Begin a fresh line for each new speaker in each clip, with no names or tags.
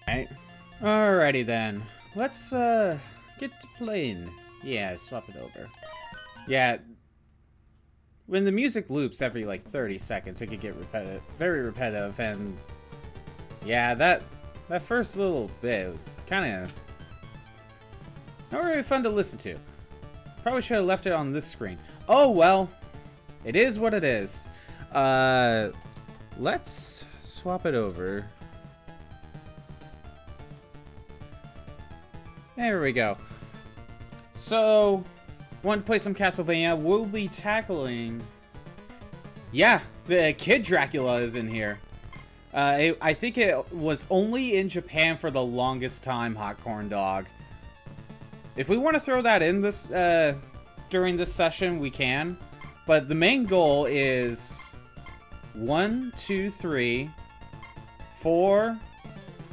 Alright. Alrighty then. Let's get to playing. Yeah, swap it over. Yeah. When the music loops every like 30 seconds, it could get repetitive, very repetitive, and yeah, that first little bit kind of not really fun to listen to. Probably should have left it on this screen. Oh well, it is what it is. Let's swap it over. There we go. So, want to play some Castlevania? We'll be tackling... Yeah, the Kid Dracula is in here. I think it was only in Japan for the longest time, Hot Corn Dog. If we want to throw that in this during this session, we can. But the main goal is 1, 2, 3, 4.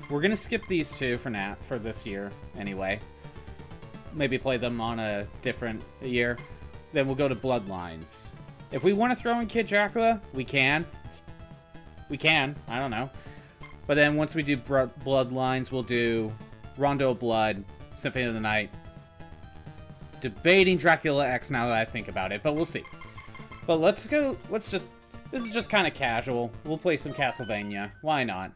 We're gonna skip these two for this year anyway. Maybe play them on a different year. Then we'll go to Bloodlines. If we want to throw in Kid Dracula, we can. We can. I don't know. But then once we do Bloodlines, we'll do Rondo of Blood, Symphony of the Night. Debating Dracula X now that I think about it, but we'll see. But let's go. Let's just. This is just kind of casual. We'll play some Castlevania. Why not?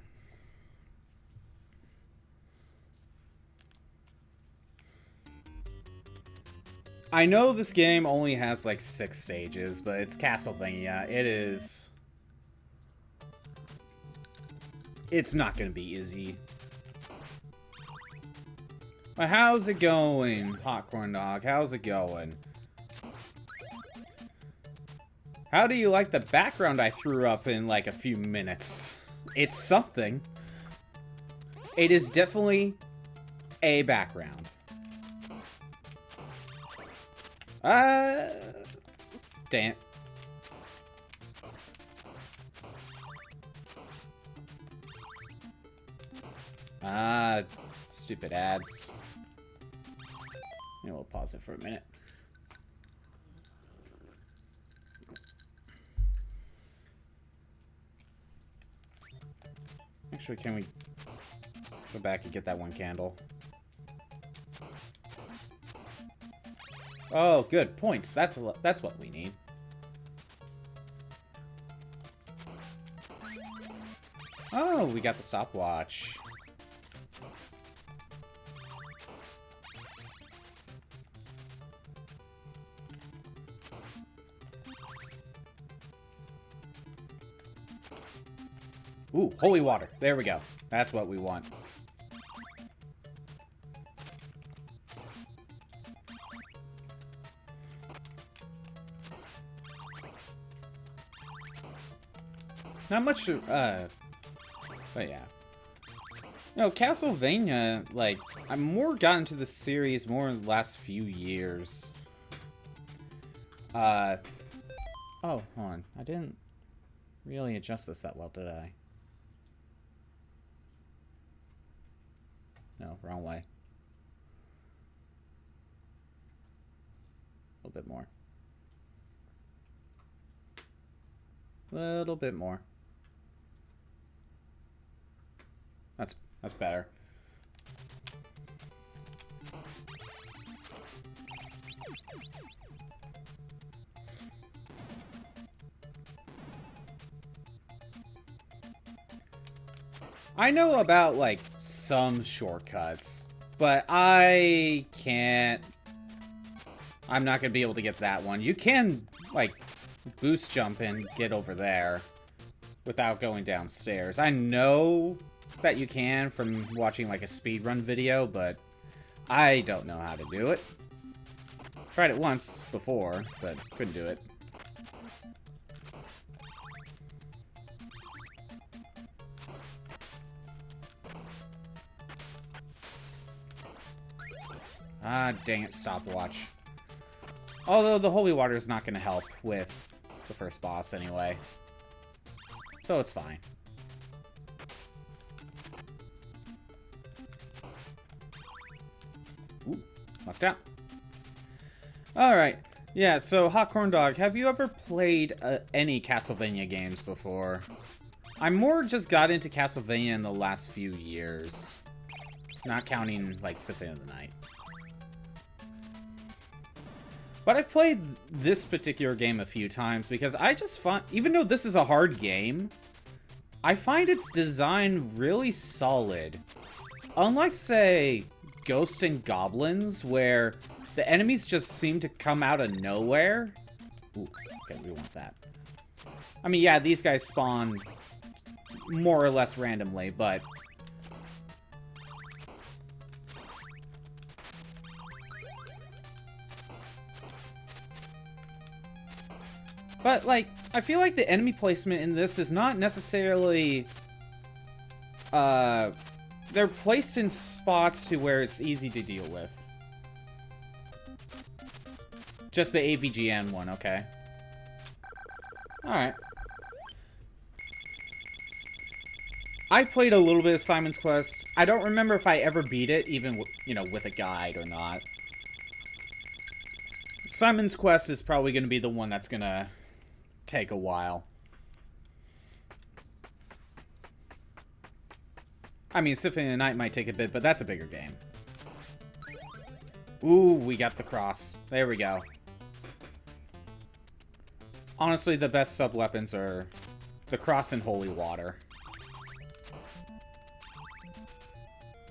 I know this game only has like 6 stages, but it's Castlevania. It is... It's not gonna be easy. But how's it going, Hot Corn Dog? How's it going? How do you like the background I threw up in like a few minutes? It's something. It is definitely a background. Damn. Stupid ads. Yeah, we'll pause it for a minute. Actually, can we go back and get that one candle? Oh, good. Points. That's what we need. Oh, we got the stopwatch. Ooh, holy water. There we go. That's what we want. Not much to, but yeah. No, Castlevania, like, I've more gotten to the series more in the last few years. Oh, hold on. I didn't really adjust this that well, did I? No, wrong way. A little bit more. A little bit more. That's better. I know about, like, some shortcuts, but I can't... I'm not gonna be able to get that one. You can, like, boost jump and get over there without going downstairs. I know that you can from watching, like, a speedrun video, but I don't know how to do it. Tried it once before, but couldn't do it. Ah, dang it, stopwatch. Although the holy water is not going to help with the first boss anyway. So it's fine. Ooh, knocked out. Alright. Yeah, so Hot Corn Dog, have you ever played any Castlevania games before? I more just got into Castlevania in the last few years. Not counting, like, Symphony of the Night. But I've played this particular game a few times because I just find, even though this is a hard game, I find its design really solid. Unlike, say, Ghosts and Goblins, where the enemies just seem to come out of nowhere. Ooh, okay, we want that. I mean, yeah, these guys spawn more or less randomly, but... But, like, I feel like the enemy placement in this is not necessarily... they're placed in spots to where it's easy to deal with. Just the AVGN one, okay. Alright. I played a little bit of Simon's Quest. I don't remember if I ever beat it, even, you know, with a guide or not. Simon's Quest is probably going to be the one that's going to take a while. I mean, Symphony of the Night might take a bit, but that's a bigger game. Ooh, we got the cross. There we go. Honestly, the best sub-weapons are the cross and holy water.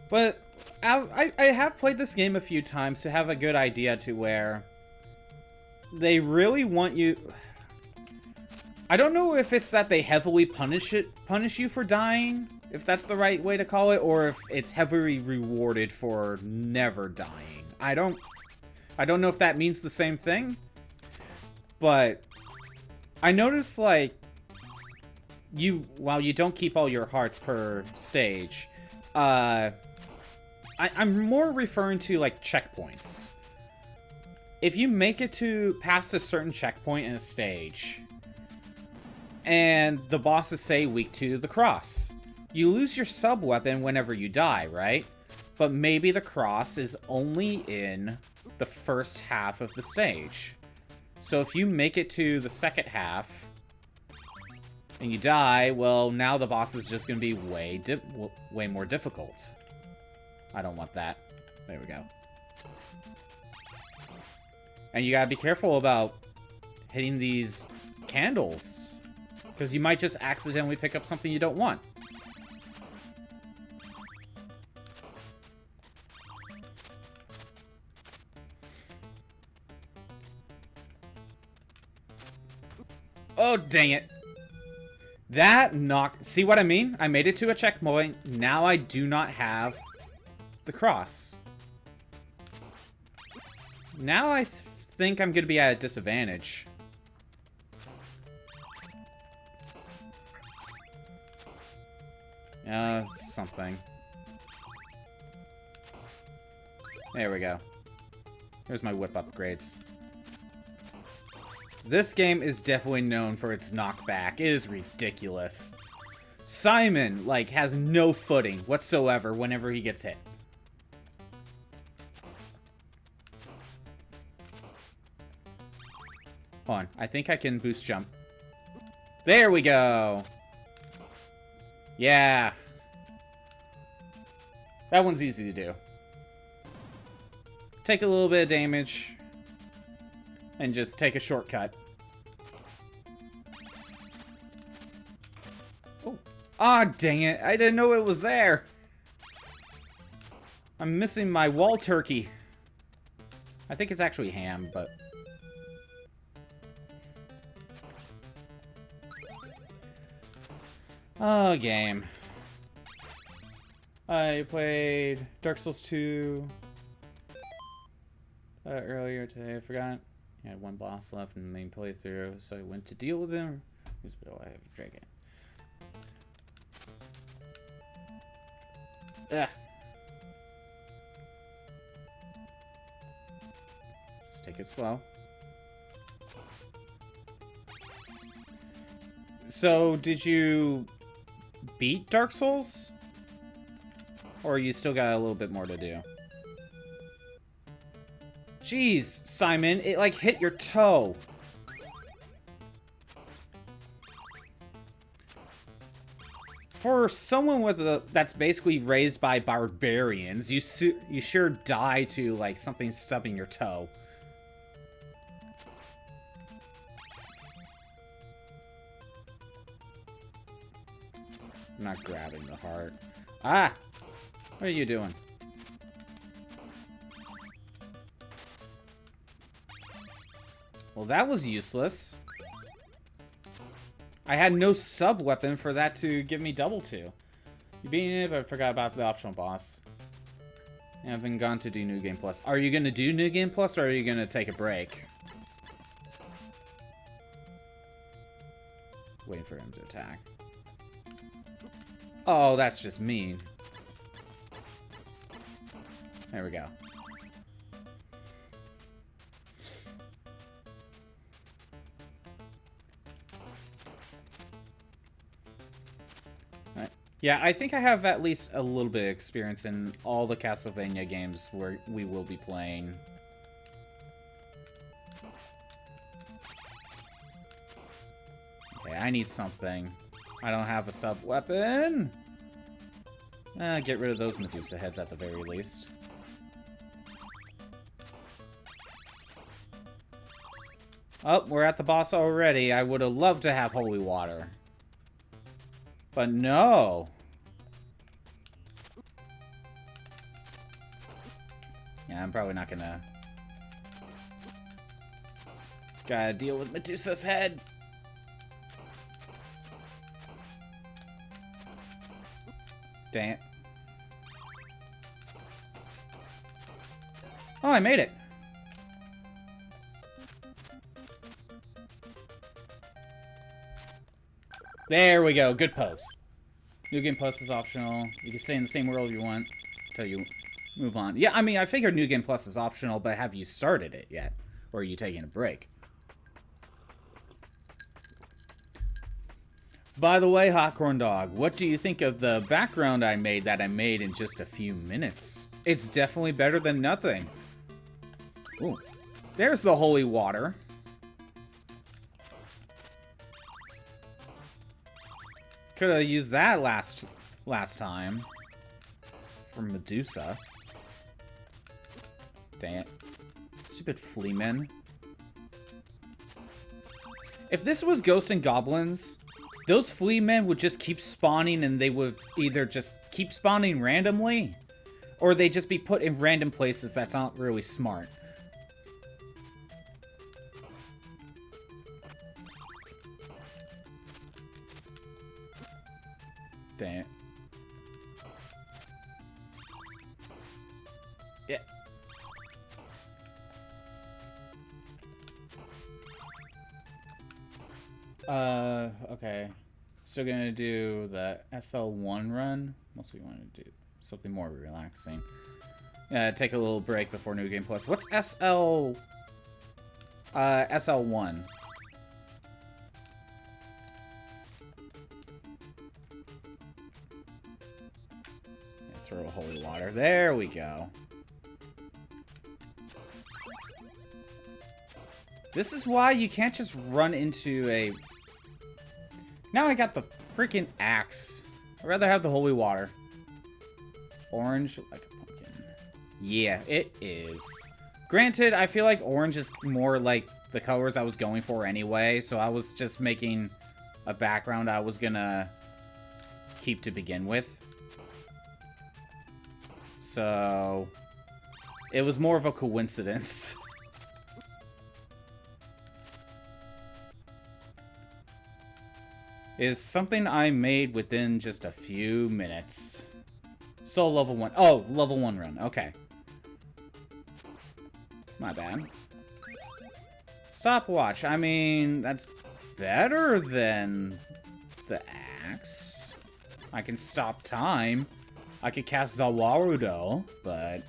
But I have played this game a few times to have a good idea to where they really want you... I don't know if it's that they heavily punish you for dying, if that's the right way to call it, or if it's heavily rewarded for never dying. I don't know if that means the same thing, but I noticed, like, while you don't keep all your hearts per stage, I'm more referring to, like, checkpoints. If you make it to past a certain checkpoint in a stage, and the bosses say weak to the cross, you lose your sub-weapon whenever you die, right? But maybe the cross is only in the first half of the stage. So if you make it to the second half, and you die, well, now the boss is just going to be way more difficult. I don't want that. There we go. And you gotta be careful about hitting these candles, because you might just accidentally pick up something you don't want. Oh, dang it. That knocked... See what I mean? I made it to a checkpoint. Now I do not have the cross. Now I think I'm going to be at a disadvantage. Something. There we go. There's my whip upgrades. This game is definitely known for its knockback. It is ridiculous. Simon, like, has no footing whatsoever whenever he gets hit. Hold on. I think I can boost jump. There we go. Yeah. That one's easy to do. Take a little bit of damage and just take a shortcut. Oh. Ah, dang it. I didn't know it was there. I'm missing my wall turkey. I think it's actually ham, but... Oh, game. I played Dark Souls 2 earlier today. I forgot. I had one boss left in the main playthrough, so I went to deal with him. I have a dragon. Ugh. Just take it slow. So, did you beat Dark Souls? Or you still got a little bit more to do? Jeez, Simon, it like hit your toe. For someone with that's basically raised by barbarians, you sure die to, like, something stubbing your toe. I'm not grabbing the heart. Ah! What are you doing? Well, that was useless. I had no sub-weapon for that to give me double to. You beat it, but I forgot about the optional boss. And I've been gone to do New Game Plus. Are you going to do New Game Plus, or are you going to take a break? Waiting for him to attack. Oh, that's just mean. There we go. Yeah, I think I have at least a little bit of experience in all the Castlevania games where we will be playing. Okay, I need something. I don't have a sub-weapon. Get rid of those Medusa heads at the very least. Oh, we're at the boss already. I would have loved to have holy water. But no. Yeah, I'm probably not gonna... Gotta deal with Medusa's head. Dang it. Oh, I made it. There we go. Good pose. New Game Plus is optional. You can stay in the same world you want until you move on. Yeah, I mean, I figured New Game Plus is optional, but have you started it yet? Or are you taking a break? By the way, Hot Corn Dog, what do you think of the background I made in just a few minutes? It's definitely better than nothing. Ooh. There's the holy water. Could have used that last time. For Medusa. Dang it. Stupid fleamen. If this was Ghosts and Goblins, those fleamen would just keep spawning, and they would either just keep spawning randomly, or they'd just be put in random places. That's not really smart. Dang it. Yeah. Okay. So gonna do the SL1 run. Mostly want to do something more relaxing. Take a little break before New Game Plus. What's SL1? Throw a holy water. There we go. This is why you can't just run into a... Now I got the freaking axe. I'd rather have the holy water. Orange, like a pumpkin. Yeah, it is. Granted, I feel like orange is more like the colors I was going for anyway, so I was just making a background I was gonna keep to begin with. So, it was more of a coincidence. Is something I made within just a few minutes. So level 1. Oh, level 1 run. Okay. My bad. Stopwatch. I mean, that's better than the axe. I can stop time. I could cast Zawarudo, but...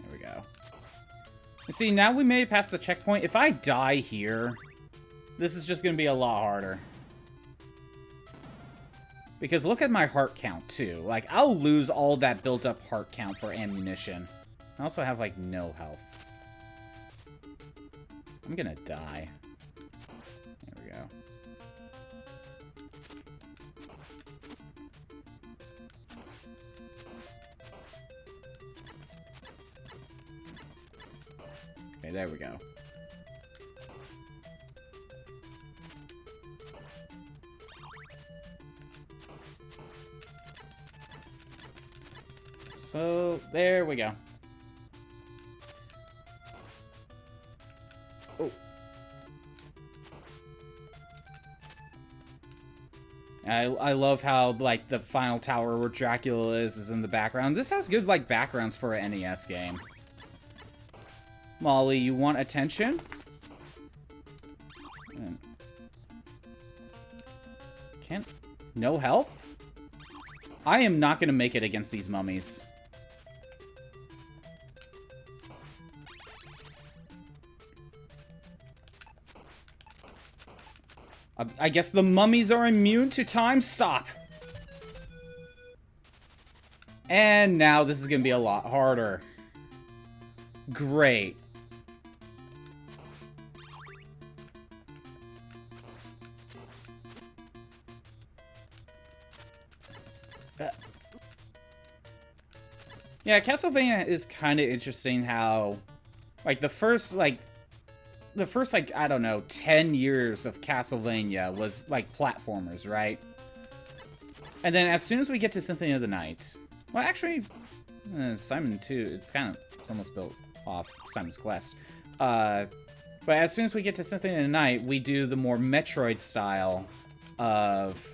There we go. You see, now we made it past the checkpoint. If I die here, this is just going to be a lot harder. Because look at my heart count, too. Like, I'll lose all that built-up heart count for ammunition. I also have, like, no health. I'm gonna die. There we go. Okay, there we go. So, there we go. Oh. I love how, like, the final tower where Dracula is in the background. This has good, like, backgrounds for an NES game. Molly, you want attention? Can't... No health? I am not going to make it against these mummies. I guess the mummies are immune to time stop. And now this is going to be a lot harder. Great. Yeah, Castlevania is kind of interesting how, like, the first, I don't know, 10 years of Castlevania was, like, platformers, right? And then as soon as we get to Symphony of the Night... Well, actually, Simon 2, it's almost built off Simon's Quest. But as soon as we get to Symphony of the Night, we do the more Metroid style of...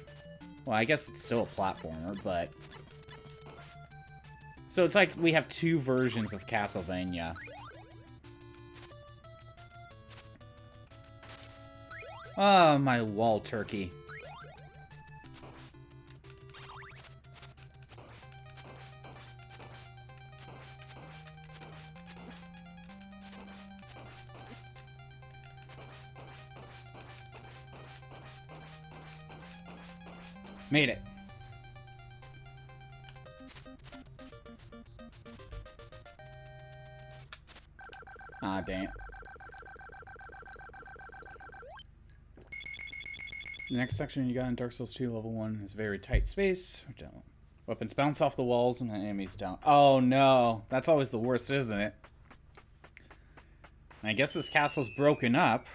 Well, I guess it's still a platformer, but... So it's like we have two versions of Castlevania. Oh, my wall turkey. Made it. Ah, dang it. The next section you got in Dark Souls 2 level 1 is very tight space. Weapons bounce off the walls and the enemies down. Oh no, that's always the worst, isn't it? And I guess this castle's broken up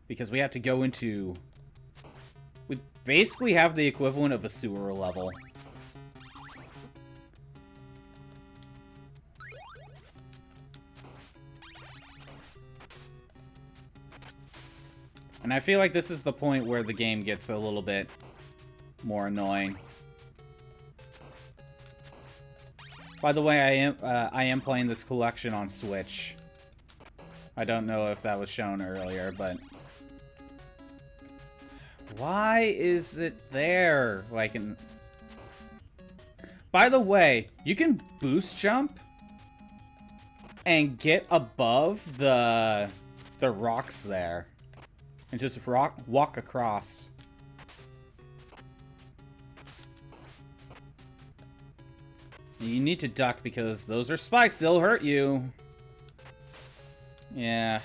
because we have to go into... We basically have the equivalent of a sewer level. And I feel like this is the point where the game gets a little bit more annoying. By the way, I am playing this collection on Switch. I don't know if that was shown earlier, but... Why is it there? Like, by the way, you can boost jump and get above the rocks there. And just walk across. You need to duck because those are spikes. They'll hurt you. Yeah.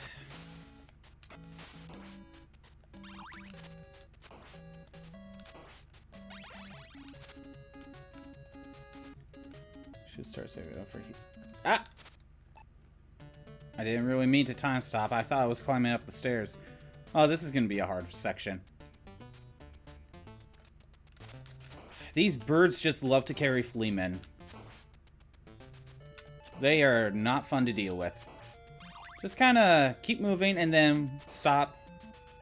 Should start saving over here. Ah! I didn't really mean to time stop. I thought I was climbing up the stairs. Oh, this is going to be a hard section. These birds just love to carry Fleamen. They are not fun to deal with. Just kind of keep moving and then stop.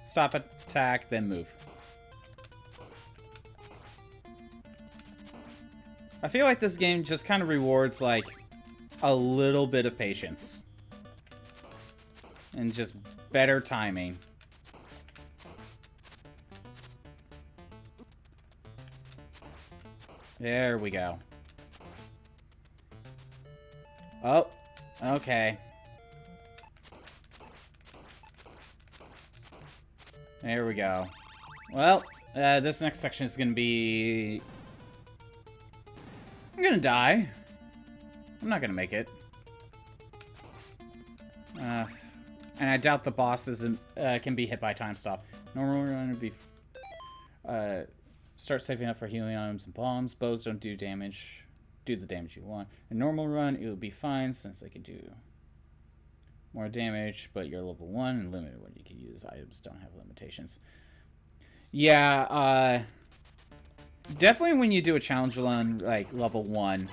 Stop, attack, then move. I feel like this game just kind of rewards, like, a little bit of patience. And just better timing. There we go. Oh, okay. There we go. Well, this next section is going to be... I'm going to die. I'm not going to make it. And I doubt the bosses can be hit by time stop. Normal run would be... start saving up for healing items and bombs. Bows don't do damage. Do the damage you want. A normal run, it would be fine since they could do more damage, but you're level 1 and limited what you can use. Items don't have limitations. Yeah, definitely when you do a challenge run, like, level 1,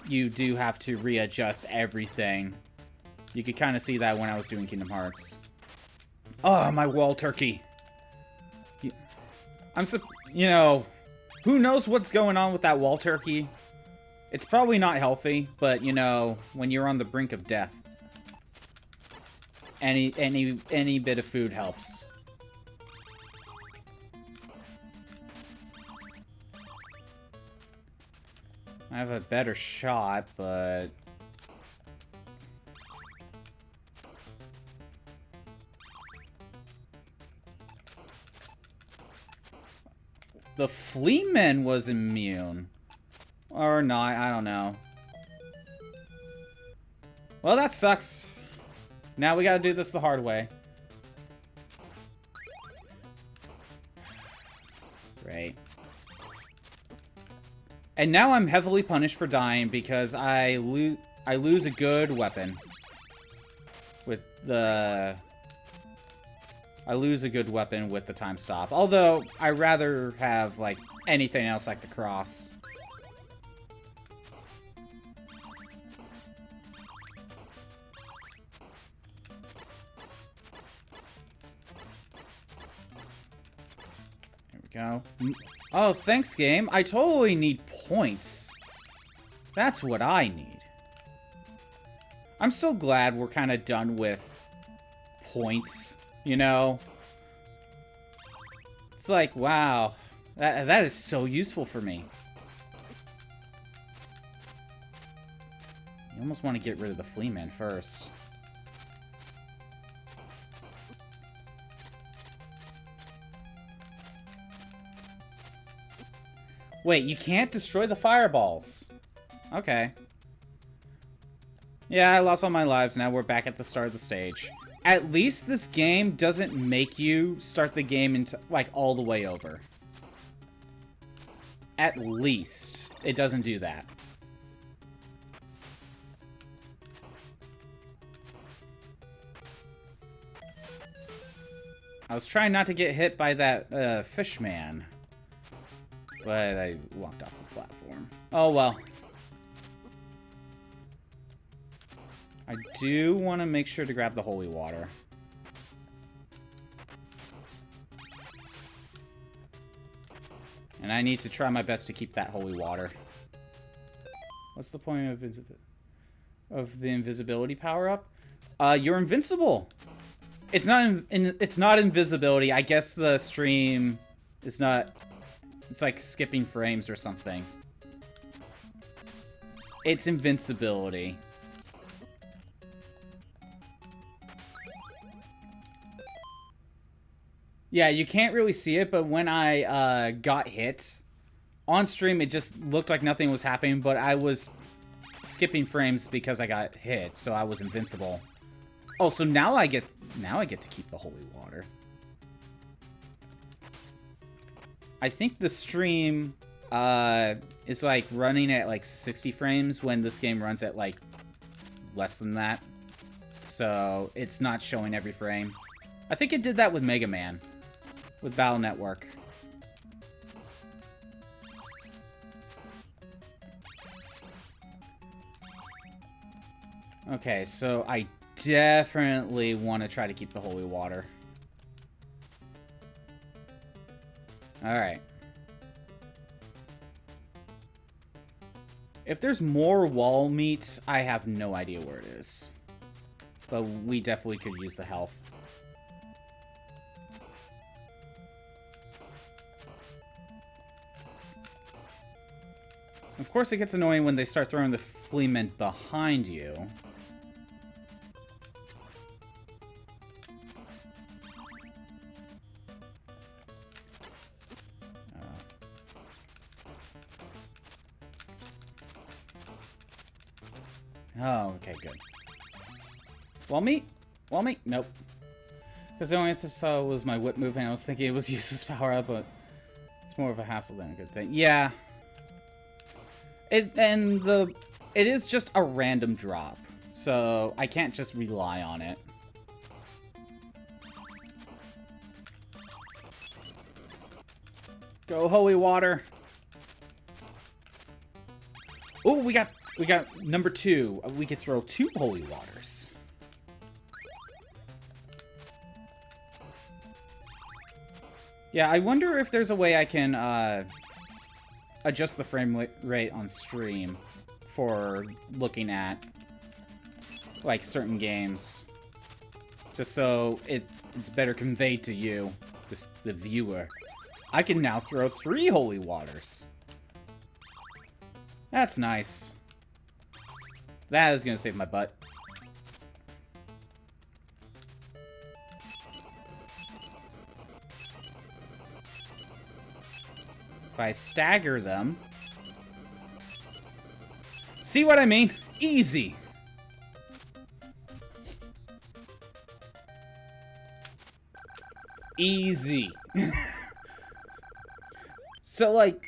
you do have to readjust everything. You could kind of see that when I was doing Kingdom Hearts. Oh, my wall turkey. You know, who knows what's going on with that wall turkey? It's probably not healthy, but, you know, when you're on the brink of death, any bit of food helps. I have a better shot, but... The Fleaman was immune. Or not, I don't know. Well, that sucks. Now we gotta do this the hard way. Great. And now I'm heavily punished for dying because I lose a good weapon. With the... I lose a good weapon with the time stop. Although, I'd rather have, like, anything else like the cross. There we go. Oh, thanks, game. I totally need points. That's what I need. I'm so glad we're kind of done with points. You know, it's like, wow, that is so useful for me. You almost want to get rid of the Fleaman first. Wait, you can't destroy the fireballs. Okay. Yeah, I lost all my lives. Now we're back at the start of the stage. At least this game doesn't make you start the game into, like, all the way over. At least it doesn't do that. I was trying not to get hit by that fish man, but I walked off the platform. Oh well. I do want to make sure to grab the holy water. And I need to try my best to keep that holy water. What's the point of the invisibility power-up? You're invincible. It's not invisibility. I guess the stream is not... It's like skipping frames or something. It's invincibility. Yeah, you can't really see it, but when I got hit, on stream it just looked like nothing was happening, but I was skipping frames because I got hit, so I was invincible. Oh, so now I get to keep the holy water. I think the stream is like running at like 60 frames when this game runs at like less than that. So it's not showing every frame. I think it did that with Mega Man. With Battle Network. Okay, so I definitely want to try to keep the holy water. Alright. If there's more wall meat, I have no idea where it is. But we definitely could use the health. Of course, it gets annoying when they start throwing the Fleaman behind you. Oh, okay, good. Wall meat? Well, me? Nope. Because the only thing I saw was my whip move, and I was thinking it was useless power up, but it's more of a hassle than a good thing. Yeah. It is just a random drop, so I can't just rely on it. Go holy water. Oh, we got number 2. We could throw 2 holy waters. Yeah, I wonder if there's a way I can adjust the frame rate on stream for looking at like certain games, just so it's better conveyed to you, just the viewer. I can now throw 3 holy waters. That's nice. That is gonna save my butt. If I stagger them... See what I mean? Easy. Easy. So, like,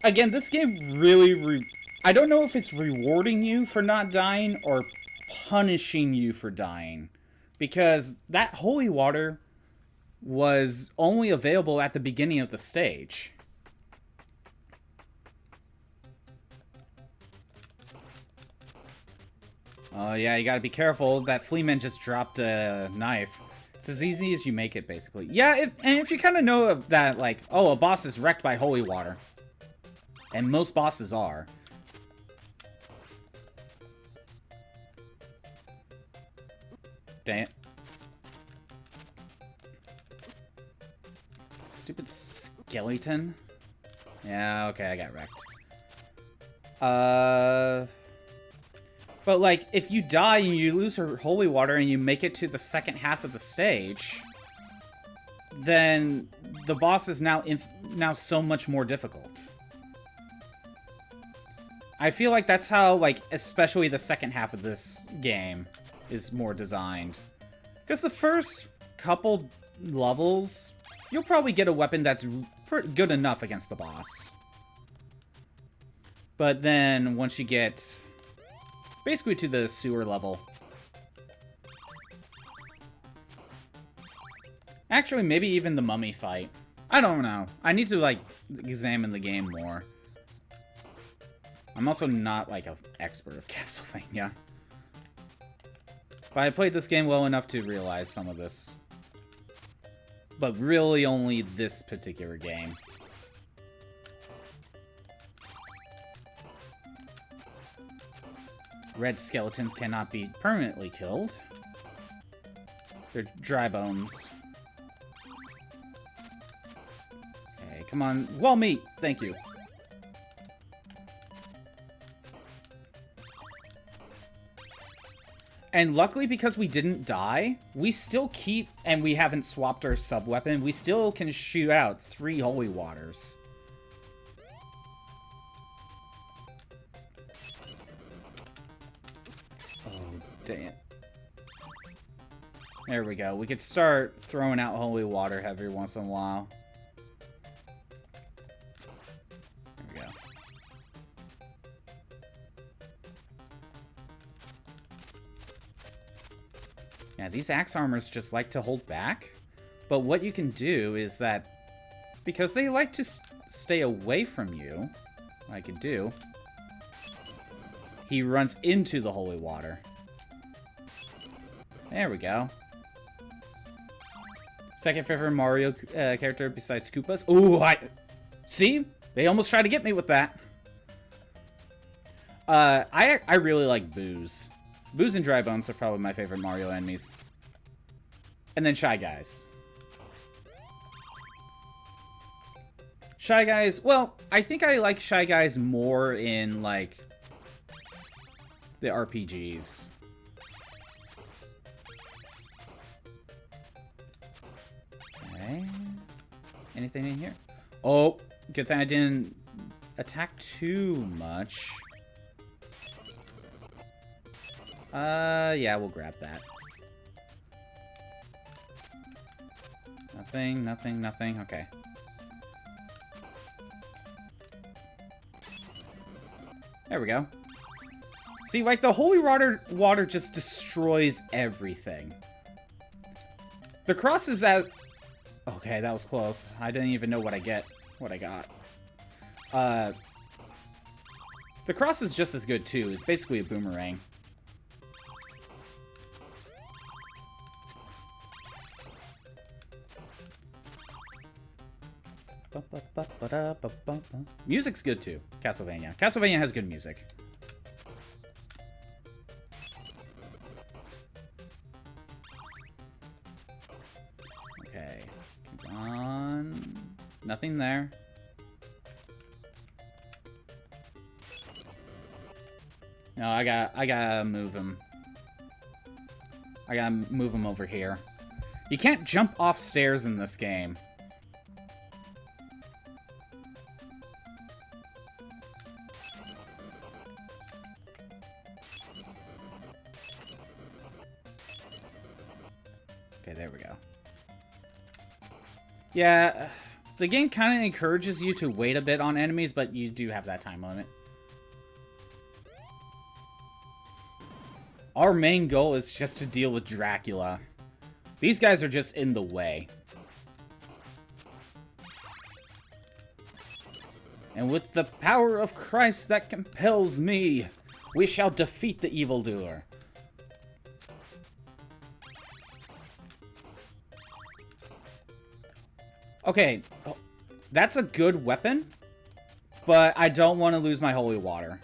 again, this game really... I don't know if it's rewarding you for not dying or punishing you for dying. Because that holy water was only available at the beginning of the stage. Oh, yeah, you gotta be careful. That Fleaman just dropped a knife. It's as easy as you make it, basically. Yeah, if you kind of know that, like, oh, a boss is wrecked by holy water. And most bosses are. Dang it. Stupid skeleton. Yeah, okay, I got wrecked. But, like, if you die and you lose her holy water and you make it to the second half of the stage, then the boss is now so much more difficult. I feel like that's how, like, especially the second half of this game is more designed. Because the first couple levels, you'll probably get a weapon that's good enough against the boss. But then, once you get... basically to the sewer level. Actually, maybe even the mummy fight. I don't know. I need to, like, examine the game more. I'm also not, like, an expert of Castlevania. But I played this game well enough to realize some of this. But really only this particular game. Red skeletons cannot be permanently killed. They're dry bones. Okay, come on. Wall meat! Thank you. And luckily, because we didn't die, we still keep, and we haven't swapped our sub-weapon, we still can shoot out 3 holy waters. Oh, dang it. There we go. We could start throwing out holy water every once in a while. There we go. Yeah, these axe armors just like to hold back. But what you can do is that, because they like to stay away from you, I could do, he runs into the holy water. There we go. Second favorite Mario character besides Koopas. Ooh, see? They almost tried to get me with that. I really like Boos. Boos and Dry Bones are probably my favorite Mario enemies. And then Shy Guys. Shy Guys, well, I think I like Shy Guys more in, like, the RPGs. Okay. Anything in here? Oh, good thing I didn't attack too much. Yeah, we'll grab that. Nothing, nothing, nothing. Okay. There we go. See, like, the holy water just destroys everything. The cross is at... Okay, that was close. I didn't even know what I got. The cross is just as good, too. It's basically a boomerang. Music's good, too. Castlevania. Castlevania has good music. Okay. Come on. Nothing there. No, I gotta move him. I gotta move him over here. You can't jump off stairs in this game. Okay, there we go. Yeah, the game kind of encourages you to wait a bit on enemies, but you do have that time limit. Our main goal is just to deal with Dracula. These guys are just in the way. And with the power of Christ that compels me, we shall defeat the evildoer. Okay, that's a good weapon, but I don't want to lose my holy water.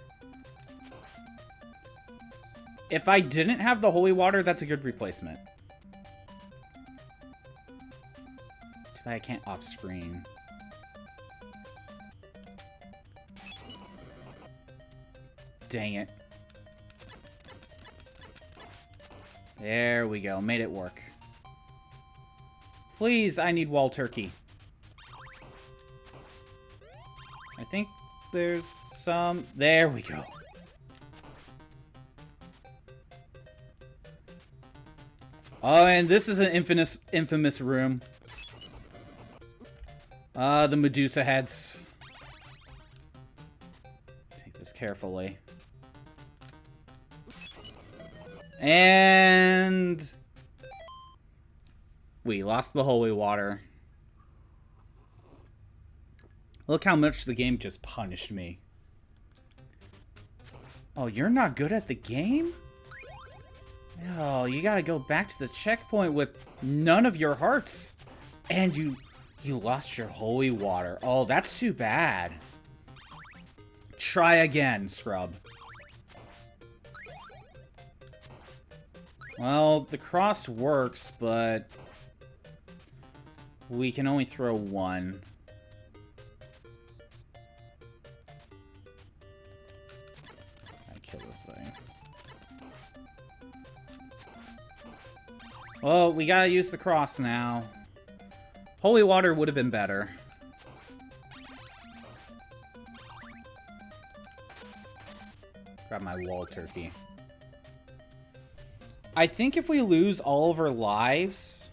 If I didn't have the holy water, that's a good replacement. Too bad I can't off-screen. Dang it. There we go. Made it work. Please, I need wall turkey. I think there's some... There we go. Oh, and this is an infamous room. The Medusa heads. Take this carefully. And... we lost the holy water. Look how much the game just punished me. Oh, you're not good at the game? Oh, you gotta go back to the checkpoint with none of your hearts. And you lost your holy water. Oh, that's too bad. Try again, scrub. Well, the cross works, but we can only throw one. I kill this thing. Well, we gotta use the cross now. Holy water would have been better. Grab my wall turkey. I think if we lose all of our lives,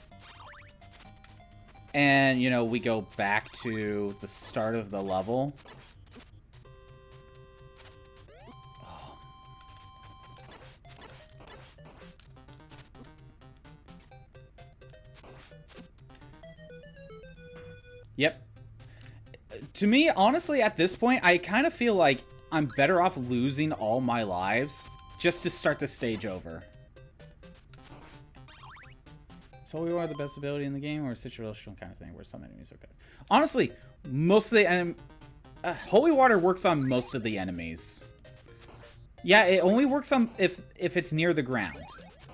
and, you know, we go back to the start of the level. Oh. Yep. To me, honestly, at this point, I kind of feel like I'm better off losing all my lives just to start the stage over. So we are the best ability in the game, or a situational kind of thing where some enemies are better. Honestly, most of the holy water works on most of the enemies. Yeah, it only works on if it's near the ground,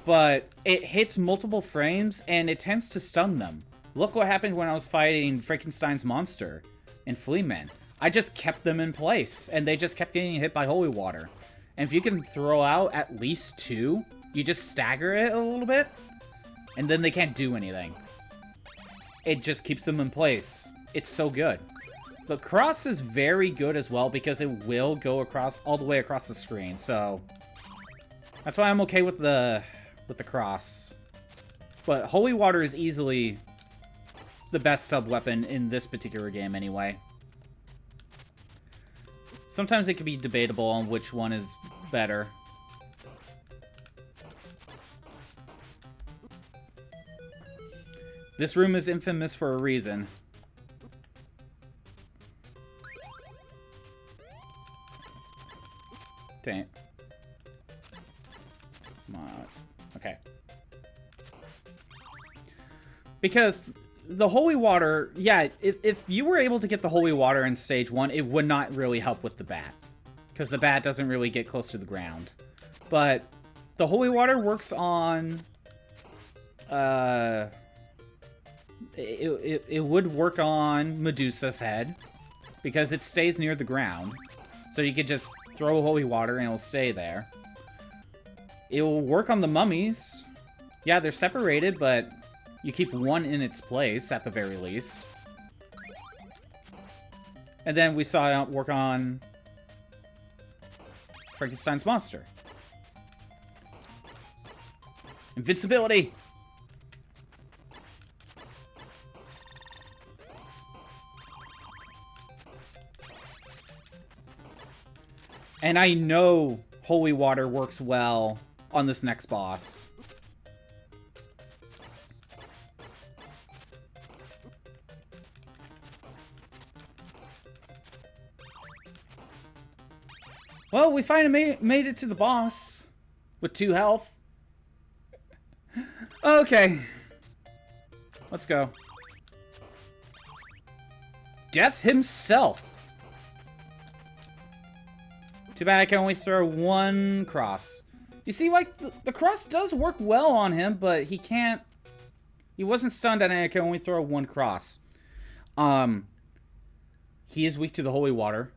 but it hits multiple frames and it tends to stun them. Look what happened when I was fighting Frankenstein's monster in Fleaman. I just kept them in place, and they just kept getting hit by holy water. And if you can throw out at least two, you just stagger it a little bit, and then they can't do anything. It just keeps them in place. It's so good. The cross is very good as well because it will go across all the way across the screen. So that's why I'm okay with the cross. But holy water is easily the best sub-weapon in this particular game anyway. Sometimes it can be debatable on which one is better. This room is infamous for a reason. Dang it. Come on. Okay. Because the holy water, yeah, if you were able to get the holy water in stage 1, it would not really help with the bat. Because the bat doesn't really get close to the ground. But the holy water works on... It would work on Medusa's head. Because it stays near the ground. So you could just throw holy water and it'll stay there. It will work on the mummies. Yeah, they're separated, but you keep one in its place, at the very least. And then we saw it work on Frankenstein's monster. Invincibility! And I know holy water works well on this next boss. Well, we finally made it to the boss with 2 health. Okay. Let's go. Death himself. Too bad I can only throw 1 cross. You see, like, the cross does work well on him, but he can't... He wasn't stunned and I can only throw 1 cross. He is weak to the holy water.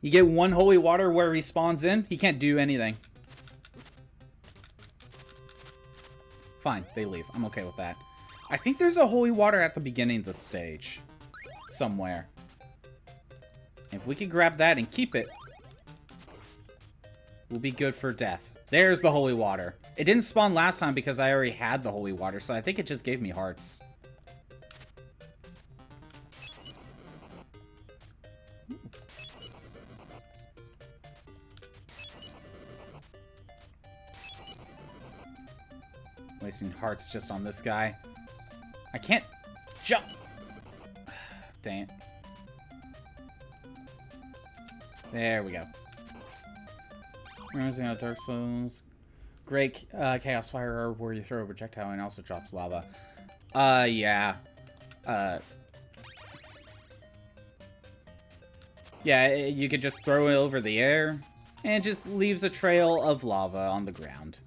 You get 1 holy water where he spawns in, he can't do anything. Fine, they leave. I'm okay with that. I think there's a holy water at the beginning of this stage. Somewhere. If we could grab that and keep it, we'll be good for death. There's the holy water. It didn't spawn last time because I already had the holy water, so I think it just gave me hearts. Wasting hearts just on this guy. I can't jump. Dang it. There we go. Rising out Dark Souls. Great Chaos Fire Orb where you throw a projectile and also drops lava. Yeah. Yeah, you could just throw it over the air and it just leaves a trail of lava on the ground.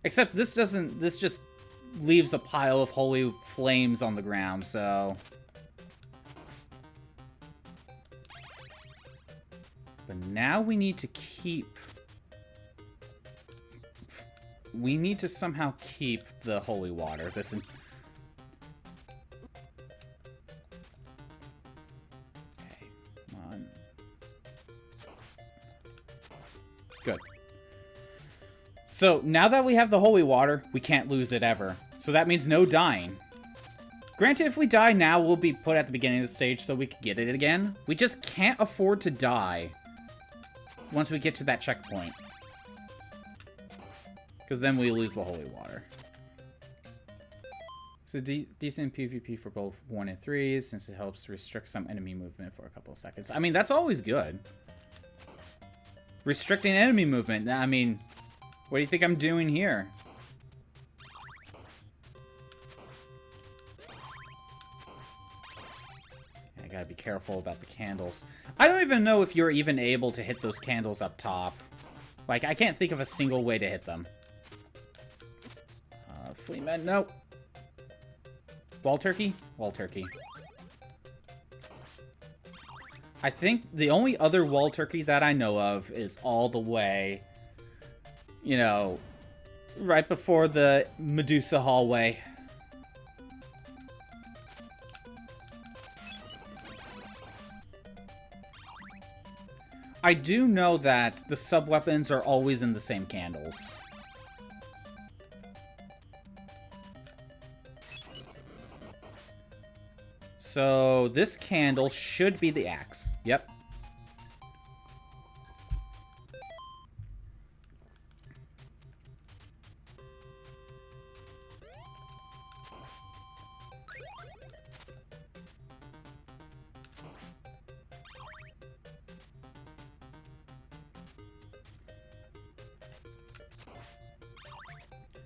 Except this doesn't, this just leaves a pile of holy flames on the ground, so... But now we need to keep... We need to somehow keep the holy water. Okay, come on. Good. So, now that we have the holy water, we can't lose it ever. So that means no dying. Granted, if we die now, we'll be put at the beginning of the stage so we can get it again. We just can't afford to die once we get to that checkpoint. Because then we lose the holy water. So decent PvP for both 1 and 3, since it helps restrict some enemy movement for a couple of seconds. I mean, that's always good. Restricting enemy movement, I mean... What do you think I'm doing here? I gotta be careful about the candles. I don't even know if you're even able to hit those candles up top. Like, I can't think of a single way to hit them. Fleetman, nope. Wall turkey? Wall turkey. I think the only other wall turkey that I know of is all the way... You know, right before the Medusa hallway. I do know that the sub-weapons are always in the same candles. so this candle should be the axe. Yep.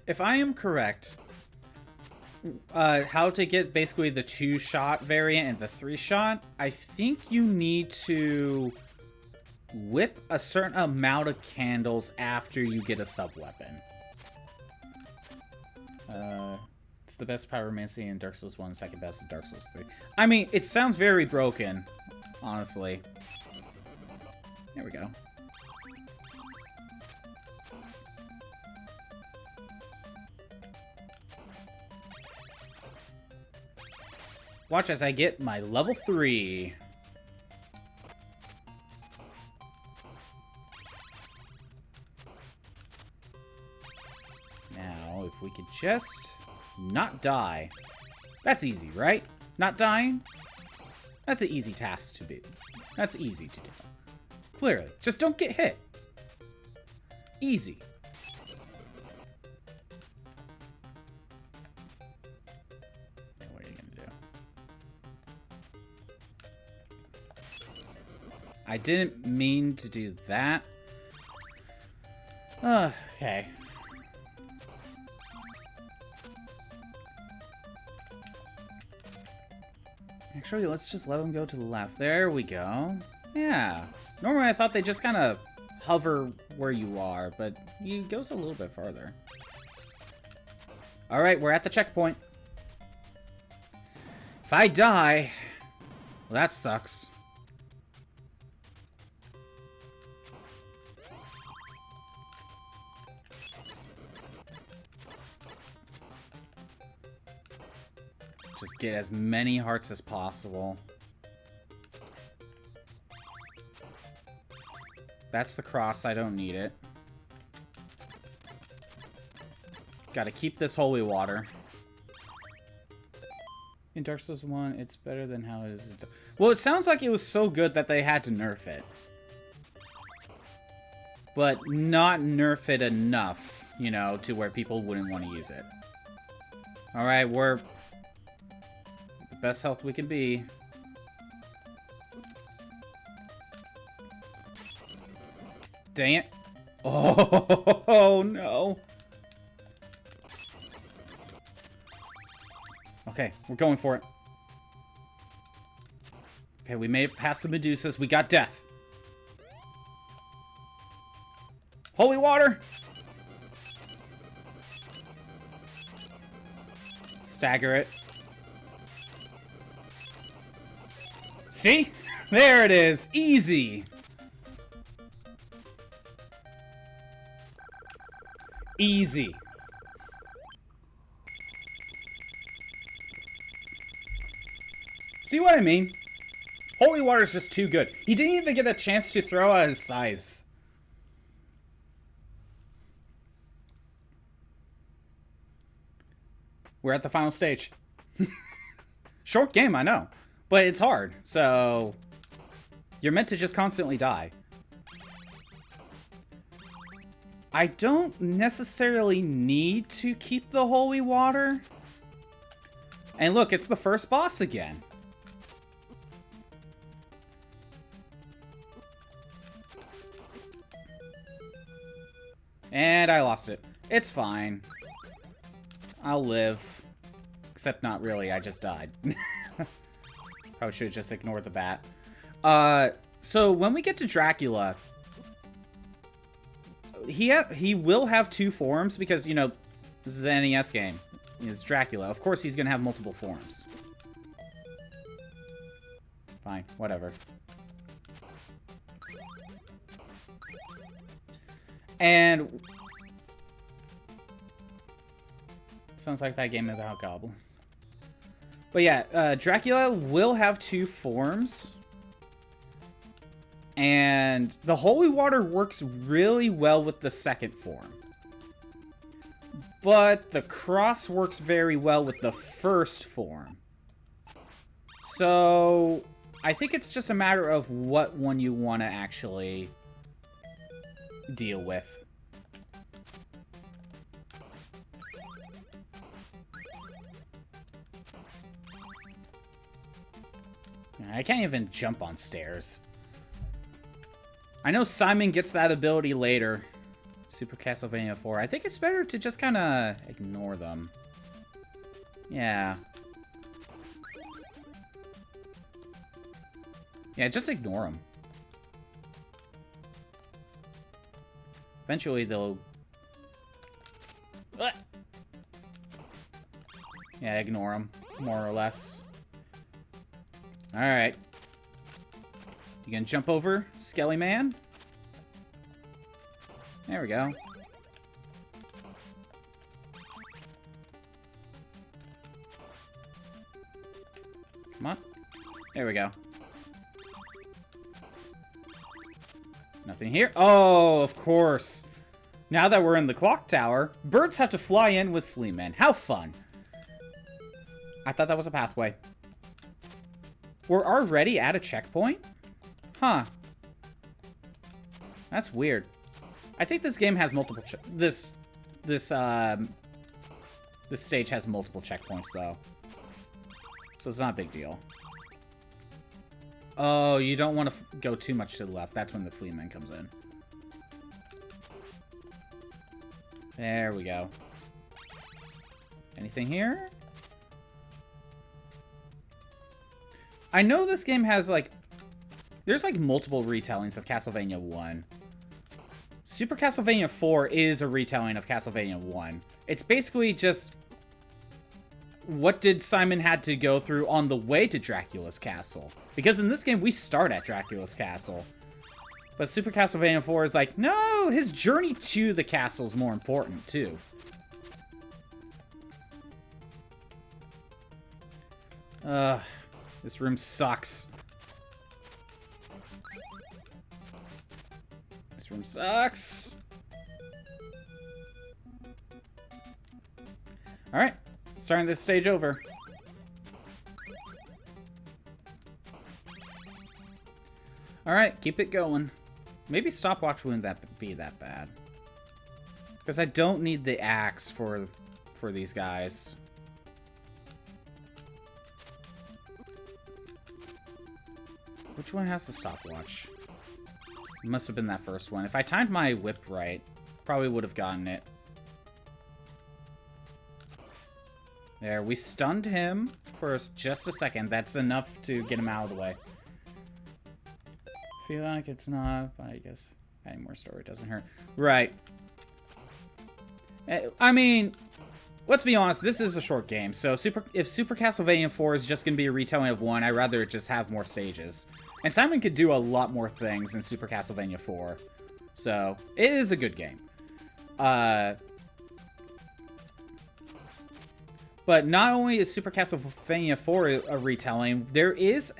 If I am correct, how to get basically the 2-shot variant and the 3-shot, I think you need to whip a certain amount of candles after you get a sub-weapon. It's the best pyromancy in Dark Souls 1, second best in Dark Souls 3. I mean, it sounds very broken, honestly. There we go. Watch as I get my level 3. Now, if we could just not die. That's easy, right? Not dying? That's an easy task to do. That's easy to do. Clearly. Just don't get hit. Easy. I didn't mean to do that. Okay. Actually, let's just let him go to the left. There we go. Yeah. Normally I thought they just kind of hover where you are, but he goes a little bit farther. Alright, we're at the checkpoint. If I die, well, that sucks. Just get as many hearts as possible. That's the cross. I don't need it. Gotta keep this holy water. In Dark Souls 1, it's better than how it is. Well, it sounds like it was so good that they had to nerf it. But not nerf it enough, you know, to where people wouldn't want to use it. Alright, we're... best health we can be. Dang it. Oh, no. Okay, we're going for it. Okay, we made it past the Medusas. We got death. Holy water! Stagger it. See? There it is. Easy. Easy. See what I mean? Holy water is just too good. He didn't even get a chance to throw out his scythes. We're at the final stage. Short game, I know. But it's hard, so... you're meant to just constantly die. I don't necessarily need to keep the holy water. And look, it's the first boss again. And I lost it. It's fine. I'll live. Except not really, I just died. Probably should have just ignored the bat. So when we get to Dracula, he will have 2 forms because, you know, this is an NES game. It's Dracula. Of course he's going to have multiple forms. Fine, whatever. And... sounds like that game about goblins. But yeah, Dracula will have 2 forms. And the holy water works really well with the second form. But the cross works very well with the first form. So, I think it's just a matter of what one you want to actually deal with. I can't even jump on stairs. I know Simon gets that ability later. Super Castlevania 4. I think it's better to just kind of ignore them. Yeah. Yeah, just ignore them. Eventually they'll... Yeah, ignore them, more or less. Alright. You gonna jump over, Skelly Man? There we go. Come on. There we go. Nothing here. Oh, of course. Now that we're in the clock tower, birds have to fly in with Fleamen. How fun. I thought that was a pathway. We're already at a checkpoint? Huh. That's weird. I think this game has multiple this stage has multiple checkpoints though. So it's not a big deal. Oh, you don't want to go too much to the left. That's when the Fleaman comes in. There we go. Anything here? I know this game has, like... There's, like, multiple retellings of Castlevania 1. Super Castlevania 4 is a retelling of Castlevania 1. It's basically just... What did Simon had to go through on the way to Dracula's castle? Because in this game, we start at Dracula's castle. But Super Castlevania 4 is like, no, his journey to the castle is more important, too. This room sucks. This room sucks. Alright, starting this stage over. Alright, keep it going. Maybe stopwatch wouldn't be that bad. Because I don't need the axe for these guys. Which one has the stopwatch? It must have been that first one. If I timed my whip right, probably would have gotten it. There, we stunned him for just a second. That's enough to get him out of the way. Feel like it's not, but I guess adding more story doesn't hurt. Right. I mean, let's be honest, this is a short game. So if Super Castlevania 4 is just going to be a retelling of 1, I'd rather just have more stages. And Simon could do a lot more things in Super Castlevania 4. So, it is a good game. But not only is Super Castlevania 4 a retelling, there is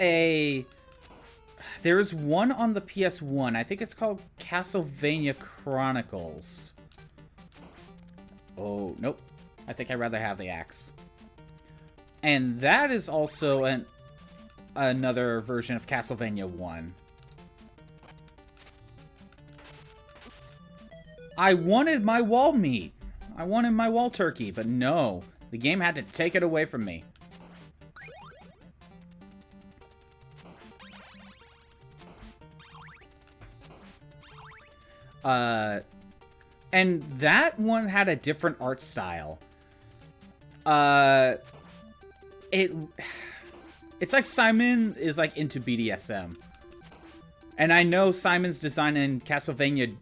one on the PS1. I think it's called Castlevania Chronicles. Oh, nope. I think I'd rather have the axe. And that is also another version of Castlevania 1. I wanted my wall meat. I wanted my wall turkey, but no. The game had to take it away from me. And that one had a different art style. It's like Simon is like into BDSM. And I know Simon's design in Castlevania...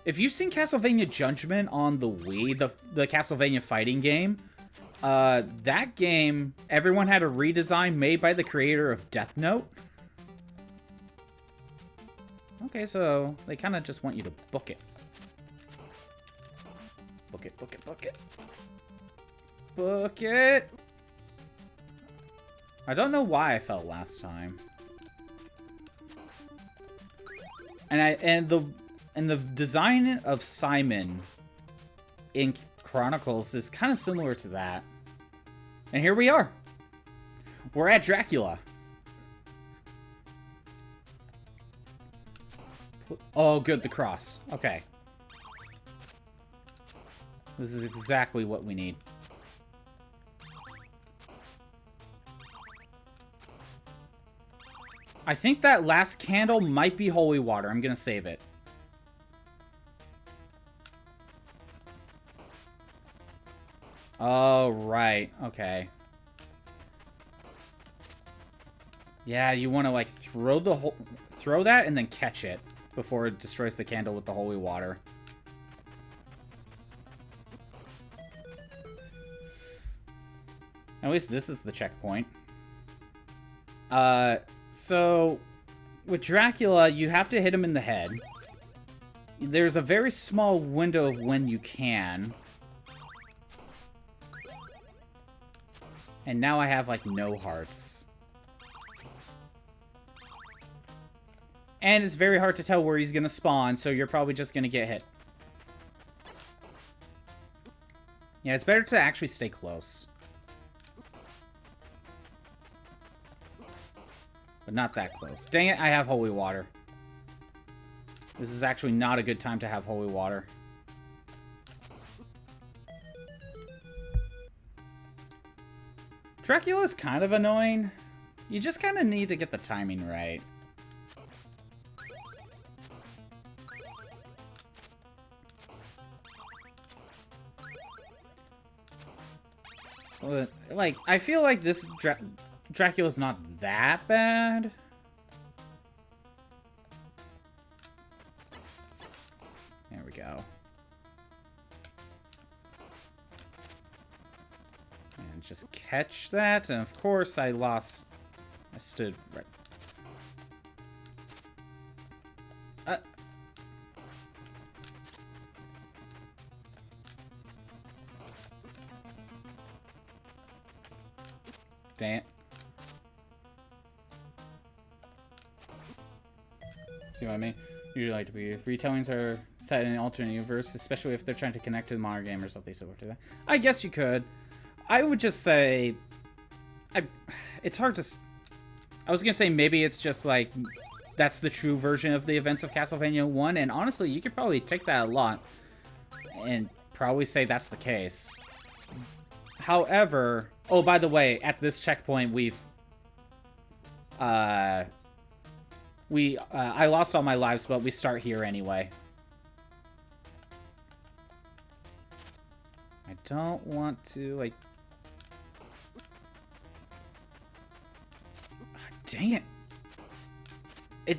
If you've seen Castlevania Judgment on the Wii, the Castlevania fighting game, that game, everyone had a redesign made by the creator of Death Note. Okay, so they kind of just want you to book it. Book it, book it, book it. Book it! I don't know why I fell last time. And the design of Simon in Chronicles is kind of similar to that. And here we are. We're at Dracula. Oh, good, the cross. Okay. This is exactly what we need. I think that last candle might be holy water. I'm gonna save it. Oh, right. Okay. Yeah, you want to, like, throw that and then catch it before it destroys the candle with the holy water. At least this is the checkpoint. So, with Dracula, you have to hit him in the head. There's a very small window of when you can. And now I have, like, no hearts. And it's very hard to tell where he's gonna spawn, so you're probably just gonna get hit. Yeah, it's better to actually stay close. But not that close. Dang it, I have holy water. This is actually not a good time to have holy water. Dracula is kind of annoying. You just kind of need to get the timing right. Like, I feel like this Dracula's not that bad. There we go. And just catch that, and of course I lost. I stood right. Dang it. See what I mean? You'd like to be. Retellings are set in an alternate universe, especially if they're trying to connect to the modern game or something similar to that. I guess you could. I would just say... it's hard to... I was gonna say maybe it's just like... That's the true version of the events of Castlevania 1, and honestly, you could probably take that a lot and probably say that's the case. However... Oh, by the way, at this checkpoint, I lost all my lives, but we start here anyway. I don't want to, like... Dang it.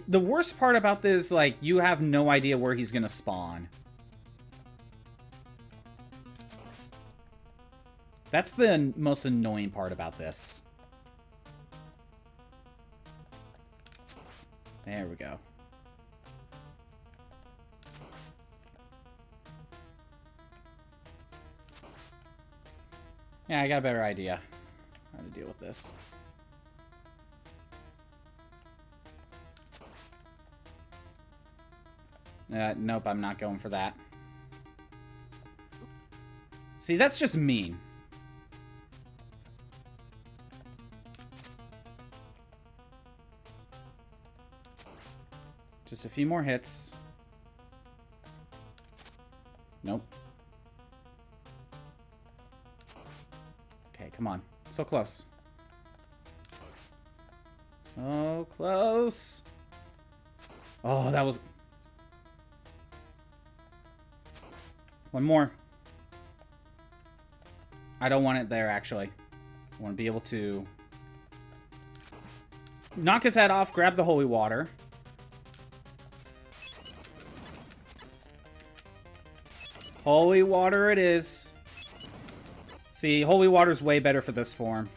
The worst part about this, like, you have no idea where he's gonna spawn. That's the most annoying part about this. There we go. Yeah, I got a better idea how to deal with this. Nope, I'm not going for that. See, that's just mean. Just a few more hits. Nope. Okay, come on. So close. So close. Oh, that was... One more. I don't want it there, actually. I want to be able to... knock his head off, grab the holy water. Holy water it is. See, holy water's way better for this form.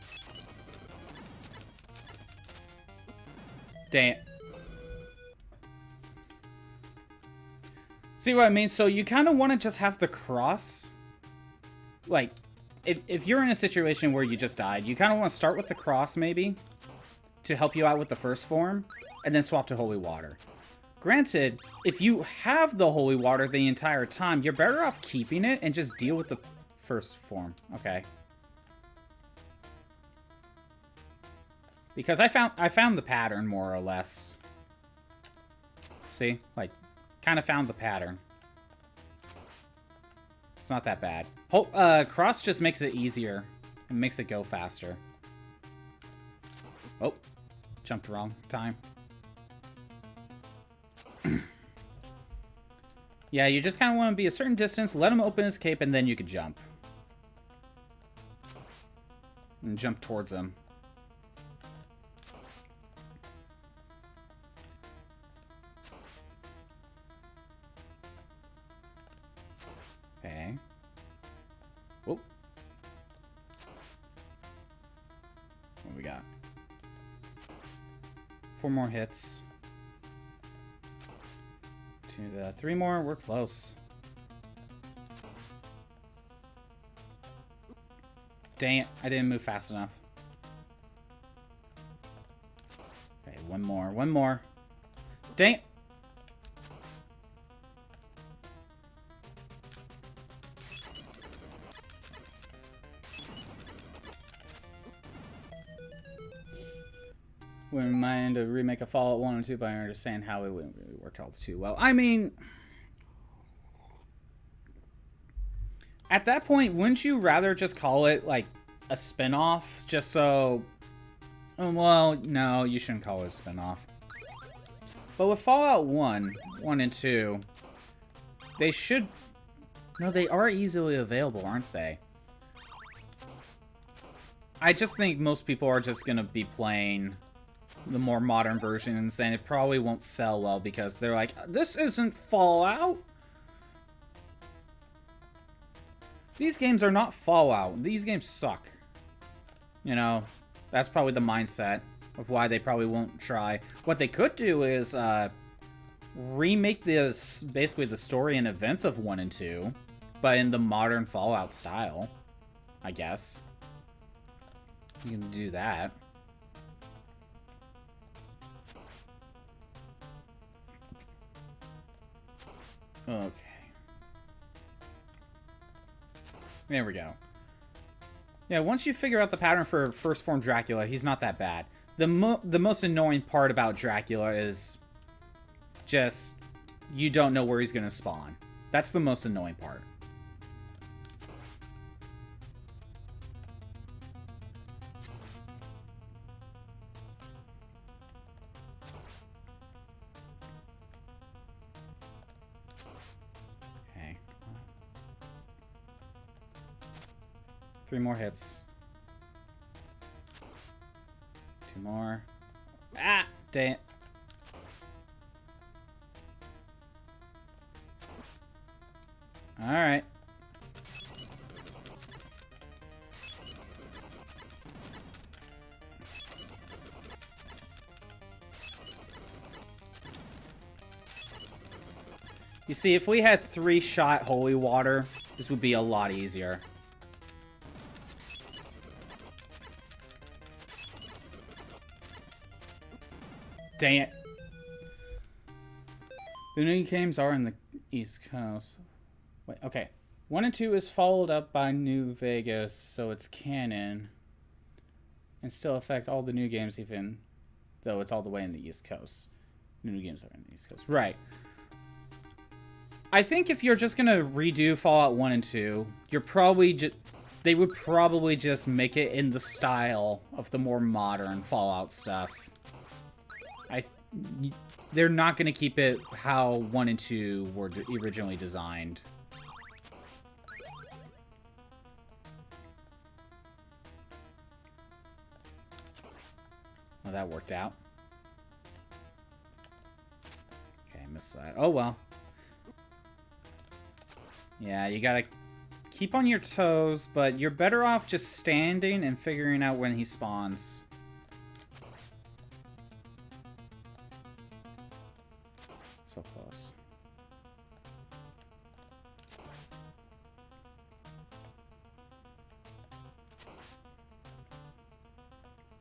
Dang it. See what I mean? So you kind of want to just have the cross. Like, if you're in a situation where you just died, you kind of want to start with the cross, maybe, to help you out with the first form, and then swap to holy water. Granted, if you have the holy water the entire time, you're better off keeping it and just deal with the first form. Okay. Because I found the pattern, more or less. See? Like, kind of found the pattern. It's not that bad. Cross just makes it easier. It makes it go faster. Oh. Jumped wrong time. Yeah, you just kind of want to be a certain distance, let him open his cape, and then you can jump. And jump towards him. Okay. Whoop. What we got? 4 more hits. 3 more. We're close. Dang it. I didn't move fast enough. Okay, 1 more. 1 more. Dang it. Wouldn't mind a remake of Fallout 1 and 2, but I understand how it wouldn't really work out too well. I mean, at that point, wouldn't you rather just call it, like, a spin-off? Just so... well, no, you shouldn't call it a spin-off. But with Fallout 1 and 2, they should... No, they are easily available, aren't they? I just think most people are just gonna be playing the more modern versions, and it probably won't sell well because they're like, this isn't Fallout. These games are not Fallout. These games suck. You know, that's probably the mindset of why they probably won't try. What they could do is remake this, basically the story and events of 1 and 2, but in the modern Fallout style, I guess. You can do that. Okay. There we go. Yeah, once you figure out the pattern for First Form Dracula, he's not that bad. The most annoying part about Dracula is just you don't know where he's going to spawn. That's the most annoying part. Okay. 3 more hits. 2 more. Ah! Dang it. Alright. You see, if we had 3-shot holy water, this would be a lot easier. Dang it. The new games are in the East Coast. Wait, okay. 1 and 2 is followed up by New Vegas, so it's canon. And still affect all the new games, even though it's all the way in the East Coast. New games are in the East Coast. Right. I think if you're just gonna redo Fallout 1 and 2, you're probably just... They would probably just make it in the style of the more modern Fallout stuff. They're not going to keep it how 1 and 2 were originally designed. Well, that worked out. Okay, missed that. Oh, well. Yeah, you gotta keep on your toes, but you're better off just standing and figuring out when he spawns. So close.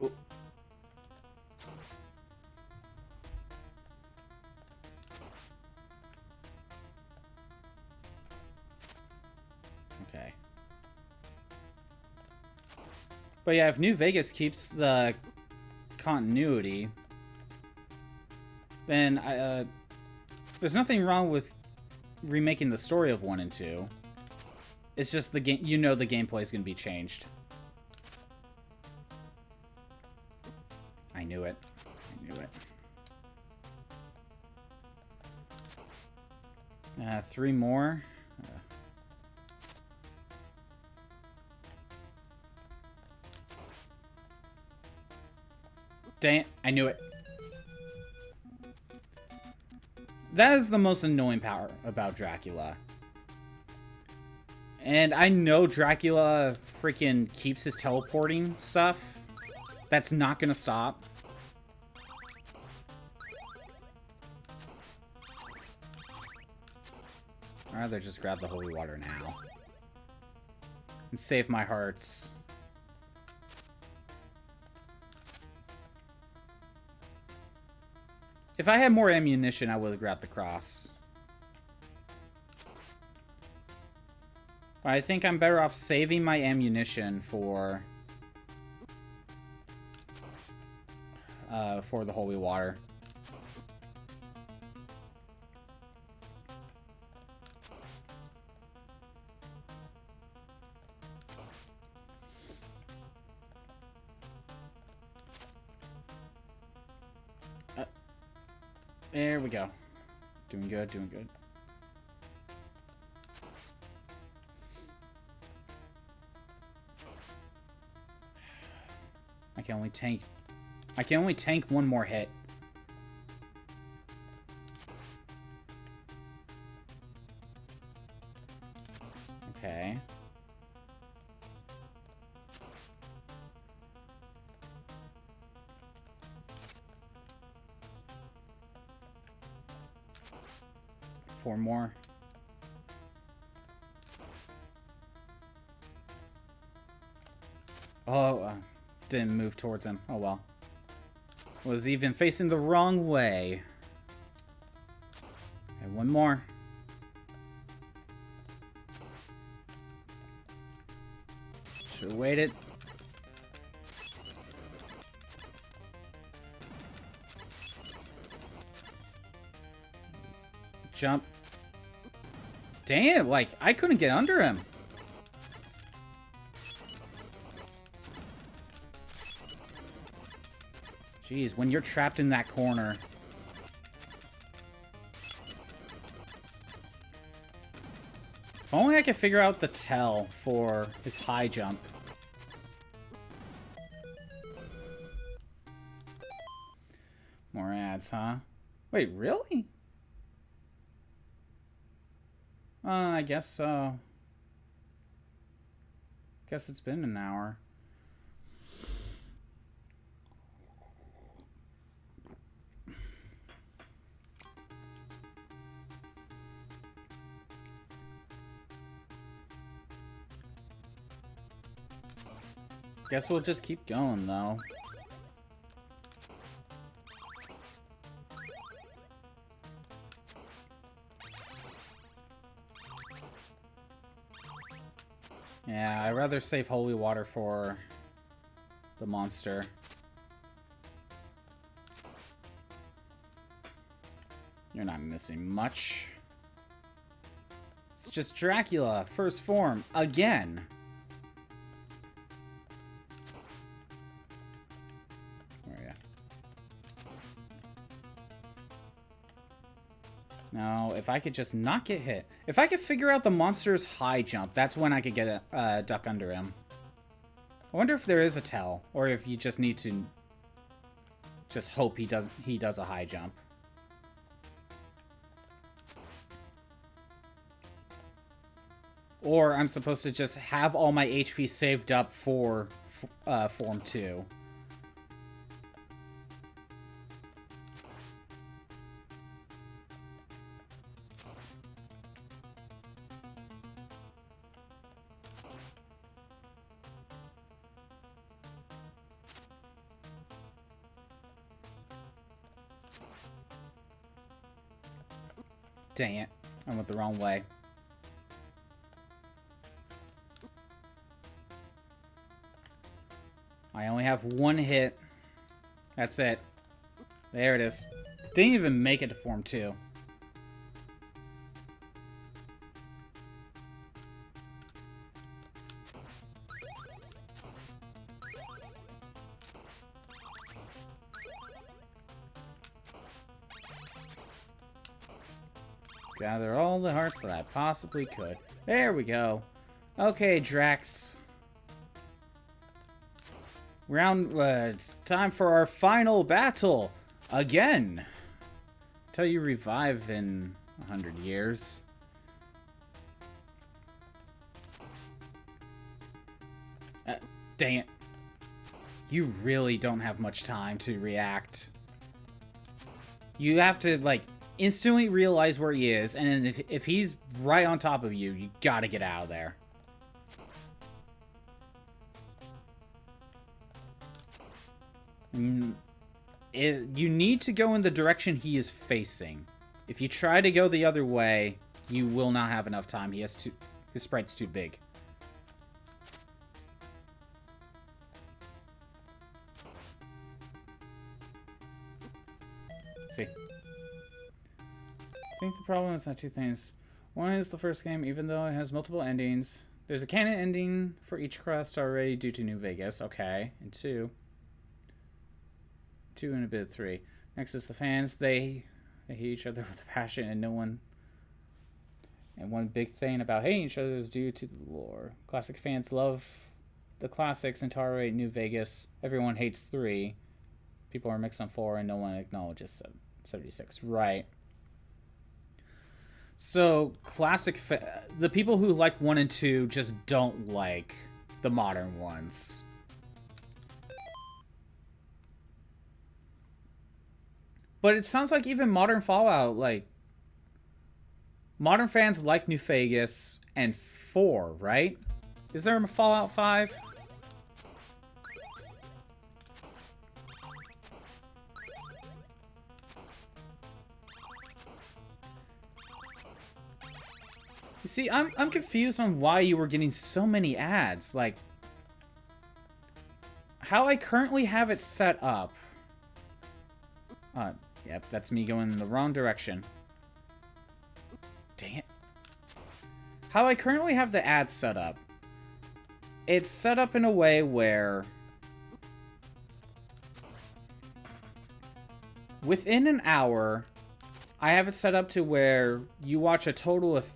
Ooh. Okay. But yeah, if New Vegas keeps the continuity, then There's nothing wrong with remaking the story of 1 and 2. It's just the game. You know the gameplay is going to be changed. I knew it. I knew it. 3 more. Dang it. I knew it. That is the most annoying part about Dracula. And I know Dracula freaking keeps his teleporting stuff. That's not gonna stop. I'd rather just grab the holy water now. And save my hearts. If I had more ammunition, I would have grabbed the cross. But I think I'm better off saving my ammunition for the holy water. There we go. Doing good, doing good. I can only tank one more hit. Okay. Four more. Oh, didn't move towards him. Oh well. Was even facing the wrong way. Okay, one more. Should have waited. Jump. Damn, like, I couldn't get under him. Jeez, when you're trapped in that corner. If only I could figure out the tell for his high jump. More ads, huh? Wait, really? I guess so. Guess it's been an hour. Guess we'll just keep going, though. Yeah, I'd rather save holy water for the monster. You're not missing much. It's just Dracula, first form, again. Where are you? No, if I could just not get hit. If I could figure out the monster's high jump, that's when I could get a duck under him. I wonder if there is a tell, or if you just need to just hope he does a high jump. Or I'm supposed to just have all my HP saved up for Form 2. Dang it. I went the wrong way. I only have one hit. That's it. There it is. Didn't even make it to Form 2. Gather all the hearts that I possibly could. There we go. Okay, Drax. It's time for our final battle. Again. Till you revive in 100 years. Dang it. You really don't have much time to react. You have to, like, instantly realize where he is, and then if he's right on top of you, you gotta get out of there. You need to go in the direction he is facing. If you try to go the other way, you will not have enough time. His sprite's too big. See. I think the problem is not two things. One is the first game, even though it has multiple endings, there's a canon ending for each quest already due to New Vegas. Okay. And two and a bit of three. Next is the fans. They hate each other with a passion, and no one. And one big thing about hating each other is due to the lore. Classic fans love the classics and tolerate New Vegas. Everyone hates 3. People are mixed on 4, and no one acknowledges 76. Right. So, the people who like 1 and 2 just don't like the modern ones. But it sounds like even modern Fallout, like, modern fans like New Vegas and 4, right? Is there a Fallout 5? You see, I'm confused on why you were getting so many ads. Like, how I currently have it set up. Yep, that's me going in the wrong direction. Dang it. How I currently have the ads set up. It's set up in a way where within an hour, I have it set up to where you watch a total of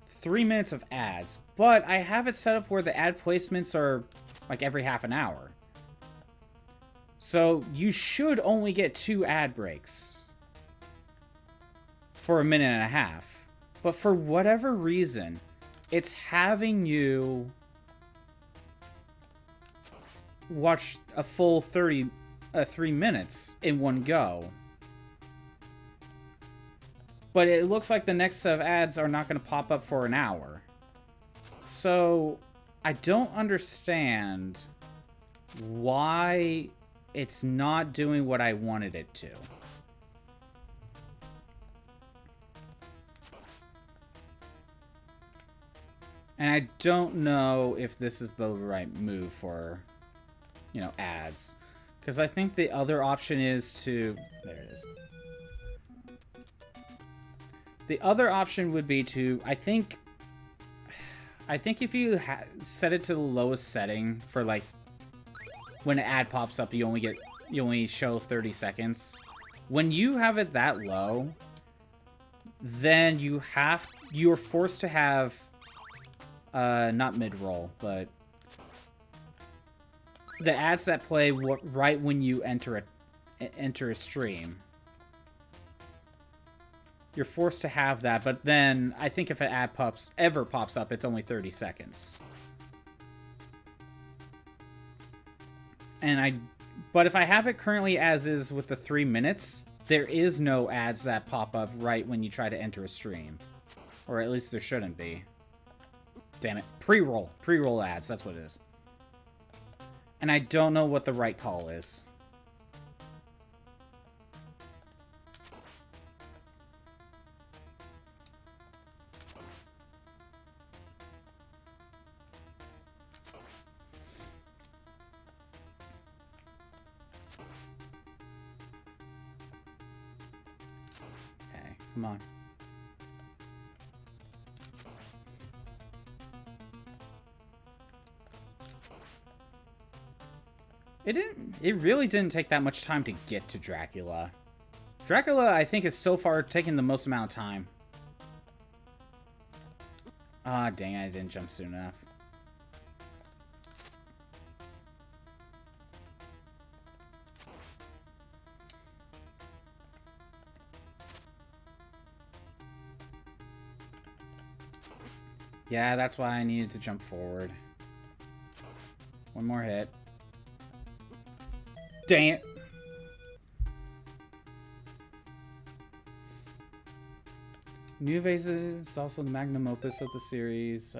3 minutes of ads, but I have it set up where the ad placements are like every half an hour. So you should only get 2 ad breaks for 1.5 minutes. But for whatever reason, it's having you watch a full 3 minutes in one go. But it looks like the next set of ads are not going to pop up for an hour. So I don't understand why it's not doing what I wanted it to. And I don't know if this is the right move for, you know, ads. Because I think the other option is to... There it is. The other option would be to... I think if you set it to the lowest setting for, like, when an ad pops up, you only show 30 seconds. When you have it that low, then you're forced to have not mid-roll, but the ads that play right when you enter a stream. You're forced to have that, but then I think if an ad ever pops up, it's only 30 seconds. But if I have it currently as is with the 3 minutes, there is no ads that pop up right when you try to enter a stream. Or at least there shouldn't be. Damn it. Pre-roll. Pre-roll ads, that's what it is. And I don't know what the right call is. Come on. It really didn't take that much time to get to Dracula. Dracula, I think, is so far taking the most amount of time. Ah, dang, I didn't jump soon enough. Yeah, that's why I needed to jump forward. One more hit. Dang it. New Vegas is also the magnum opus of the series.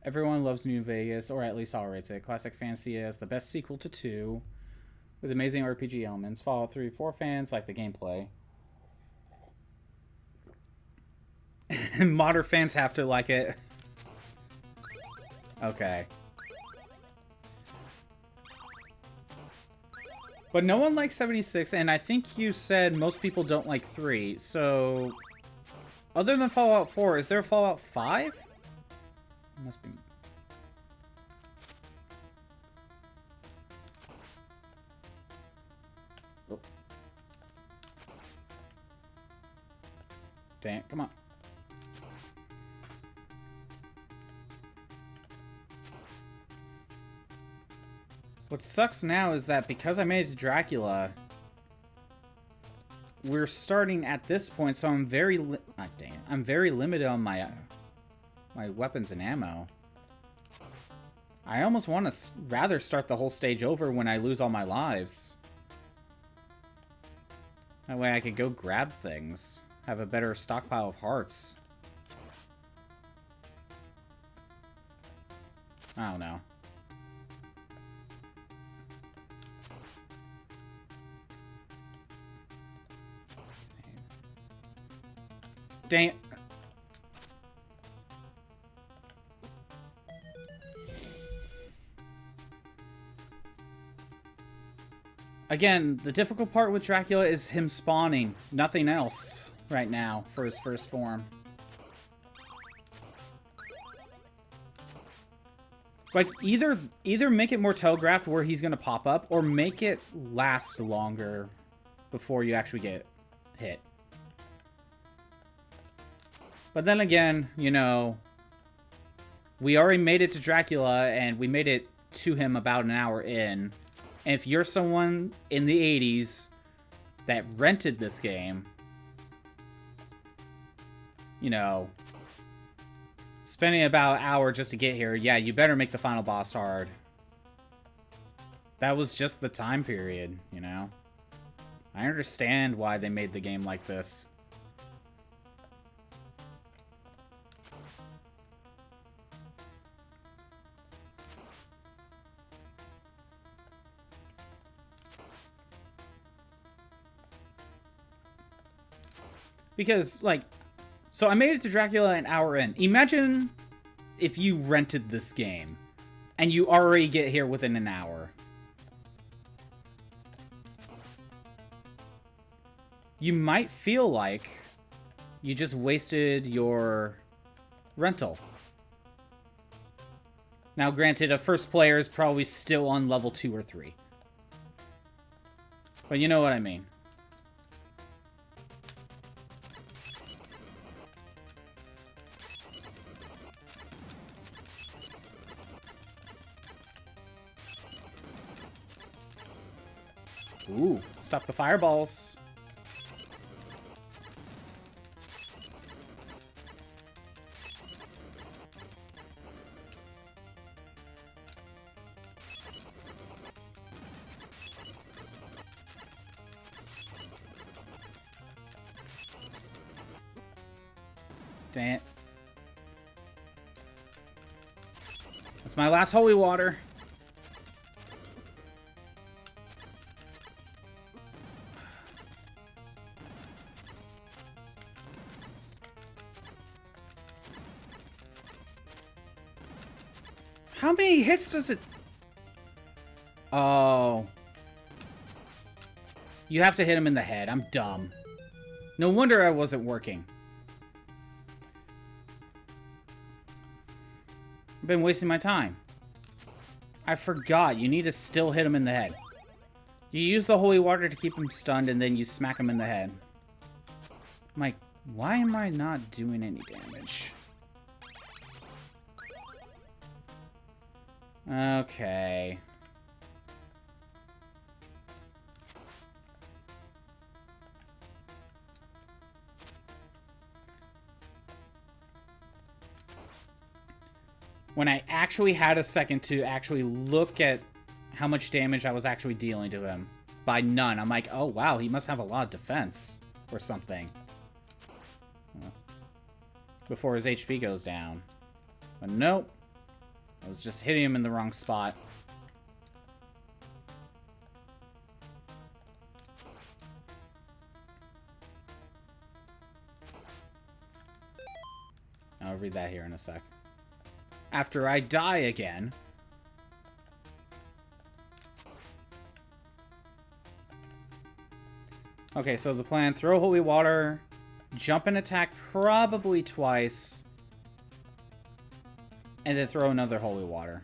Everyone loves New Vegas, or at least tolerates it. Classic fantasy is the best sequel to 2, with amazing RPG elements. Fallout 3, 4 fans like the gameplay. Modern fans have to like it. Okay. But no one likes 76, and I think you said most people don't like 3, so... Other than Fallout 4, is there a Fallout 5? Must be... Oh. Dang it, come on. What sucks now is that because I made it to Dracula, we're starting at this point, so I'm very I'm very limited on my my weapons and ammo. I almost want to rather start the whole stage over when I lose all my lives. That way I could go grab things, have a better stockpile of hearts. I don't know. Dang it. Again, the difficult part with Dracula is him spawning. Nothing else right now for his first form. Like, either make it more telegraphed where he's gonna pop up, or make it last longer before you actually get hit. But then again, you know, we already made it to Dracula, and we made it to him about an hour in. And if you're someone in the 80s that rented this game, you know, spending about an hour just to get here, yeah, you better make the final boss hard. That was just the time period, you know? I understand why they made the game like this. Because, like, so I made it to Dracula an hour in. Imagine if you rented this game and you already get here within an hour. You might feel like you just wasted your rental. Now, granted, a first player is probably still on level 2 or 3. But you know what I mean. Ooh, stop the fireballs. Dang it. That's my last holy water. How many hits does it... Oh. You have to hit him in the head. I'm dumb. No wonder I wasn't working. I've been wasting my time. I forgot. You need to still hit him in the head. You use the holy water to keep him stunned, and then you smack him in the head. I'm like, why am I not doing any damage? Okay. When I actually had a second to actually look at how much damage I was actually dealing to him by none, I'm like, oh wow, he must have a lot of defense or something. Before his HP goes down. But nope. I was just hitting him in the wrong spot. I'll read that here in a sec. After I die again. Okay, so the plan, throw holy water, jump and attack probably twice, and then throw another holy water.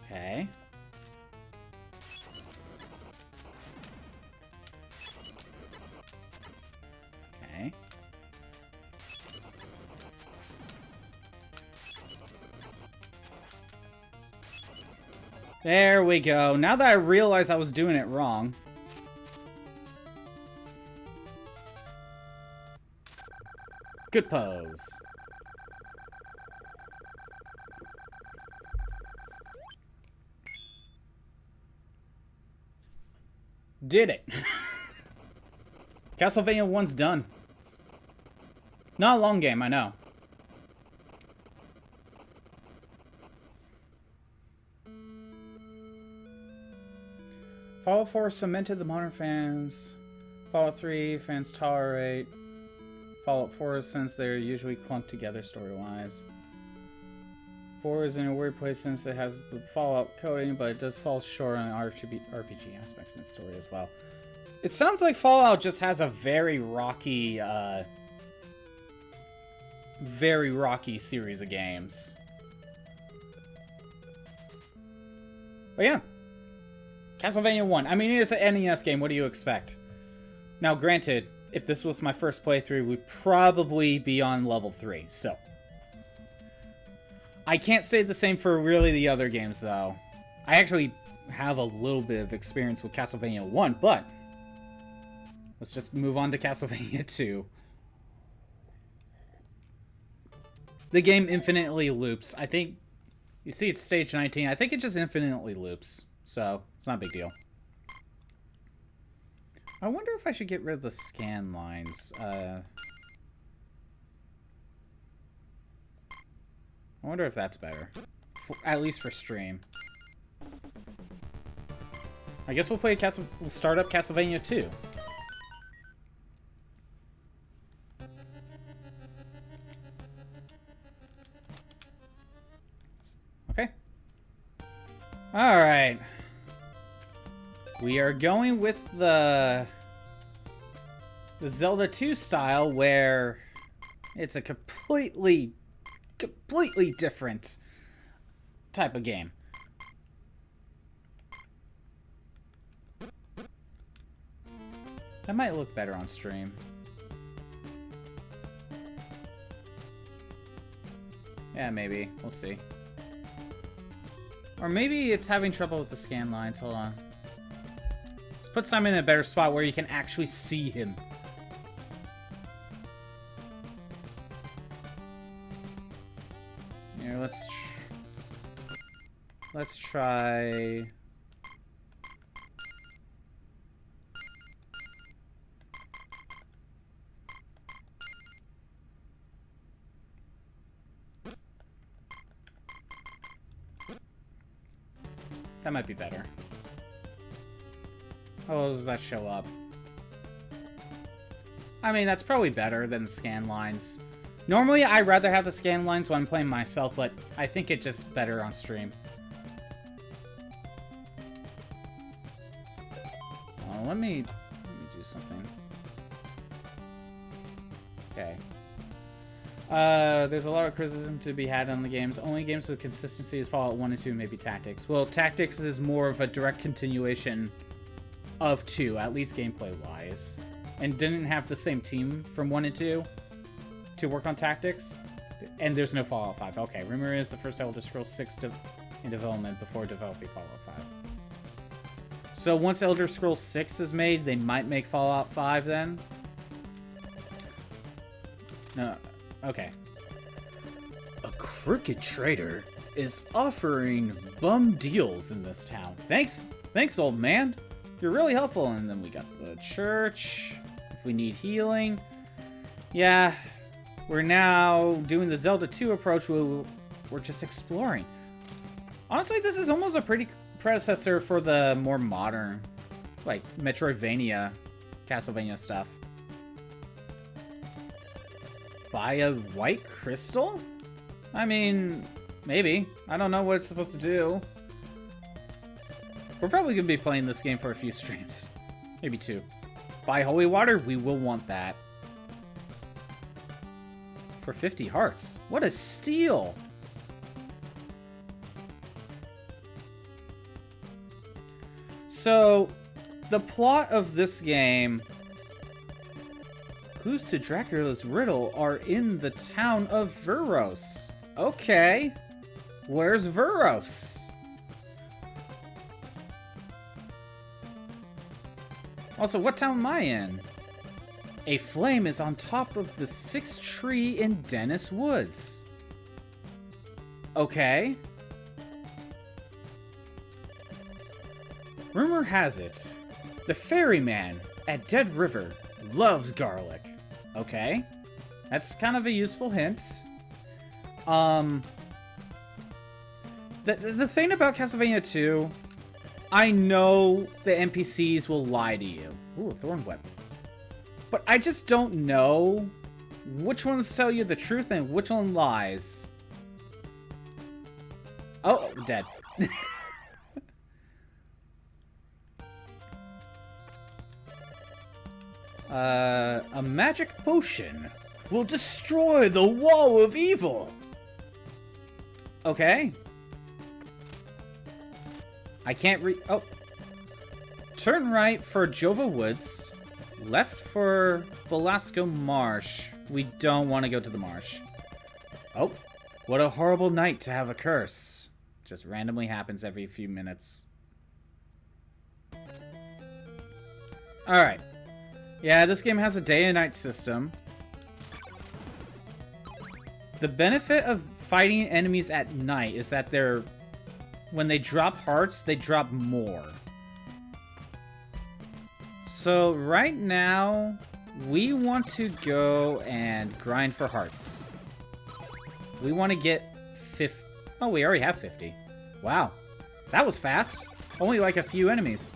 Okay. Okay. There we go. Now that I realized I was doing it wrong. Good pose. Did it. Castlevania 1's done. Not a long game, I know. Fallout 4 cemented the modern fans. Fallout 3 fans tolerate. Fallout 4 since they're usually clumped together story-wise. 4 is in a weird place since it has the Fallout coding, but it does fall short on RPG aspects in the story as well. It sounds like Fallout just has a very rocky series of games. But yeah. Castlevania 1. I mean, it's an NES game. What do you expect? Now, granted, if this was my first playthrough, we'd probably be on level 3 still. I can't say the same for really the other games, though. I actually have a little bit of experience with Castlevania 1, but let's just move on to Castlevania 2. The game infinitely loops. I think, you see it's stage 19. I think it just infinitely loops, so it's not a big deal. I wonder if I should get rid of the scan lines. I wonder if that's better. At least for stream. I guess we'll start up Castlevania 2. Okay. Alright. We are going with the Zelda 2 style, where it's a completely different type of game. That might look better on stream. Yeah, maybe. We'll see. Or maybe it's having trouble with the scan lines. Hold on. Let's put Simon in a better spot where you can actually see him. Here, let's try. That might be better. How does that show up? I mean, that's probably better than scan lines. Normally, I'd rather have the scan lines when I'm playing myself, but I think it's just better on stream. Well, let me do something. Okay. There's a lot of criticism to be had on the games. Only games with consistency is Fallout 1 and 2, maybe Tactics. Well, Tactics is more of a direct continuation of 2, at least gameplay-wise. And didn't have the same team from 1 and 2 to work on Tactics. And there's no Fallout 5. Okay, rumor is the first Elder Scrolls 6 in development before developing Fallout 5. So once Elder Scrolls 6 is made, they might make Fallout 5 then? No. Okay. A crooked trader is offering bum deals in this town. Thanks, old man. You're really helpful. And then we got the church. If we need healing. Yeah. We're now doing the Zelda 2 approach. We're just exploring. Honestly, this is almost a pretty predecessor for the more modern, like, Metroidvania, Castlevania stuff. Buy a white crystal? I mean, maybe. I don't know what it's supposed to do. We're probably going to be playing this game for a few streams. Maybe 2. Buy holy water? We will want that. For 50 hearts. What a steal! So, the plot of this game... Clues to Dracula's riddle are in the town of Vuros. Okay. Where's Vuros? Also, what town am I in? A flame is on top of the 6th tree in Dennis Woods. Okay. Rumor has it, the ferryman at Dead River loves garlic. Okay. That's kind of a useful hint. The thing about Castlevania 2, I know the NPCs will lie to you. Ooh, a thorn whip. But I just don't know which ones tell you the truth and which one lies. Oh, dead. A magic potion will destroy the wall of evil. Okay. I can't read. Oh. Turn right for Jova Woods. Left for Belasco Marsh. We don't want to go to the marsh. Oh. What a horrible night to have a curse. Just randomly happens every few minutes. Alright. Yeah, this game has a day and night system. The benefit of fighting enemies at night is that when they drop hearts, they drop more. So right now, we want to go and grind for hearts. We want to get 50. Oh, we already have 50. Wow. That was fast. Only like a few enemies.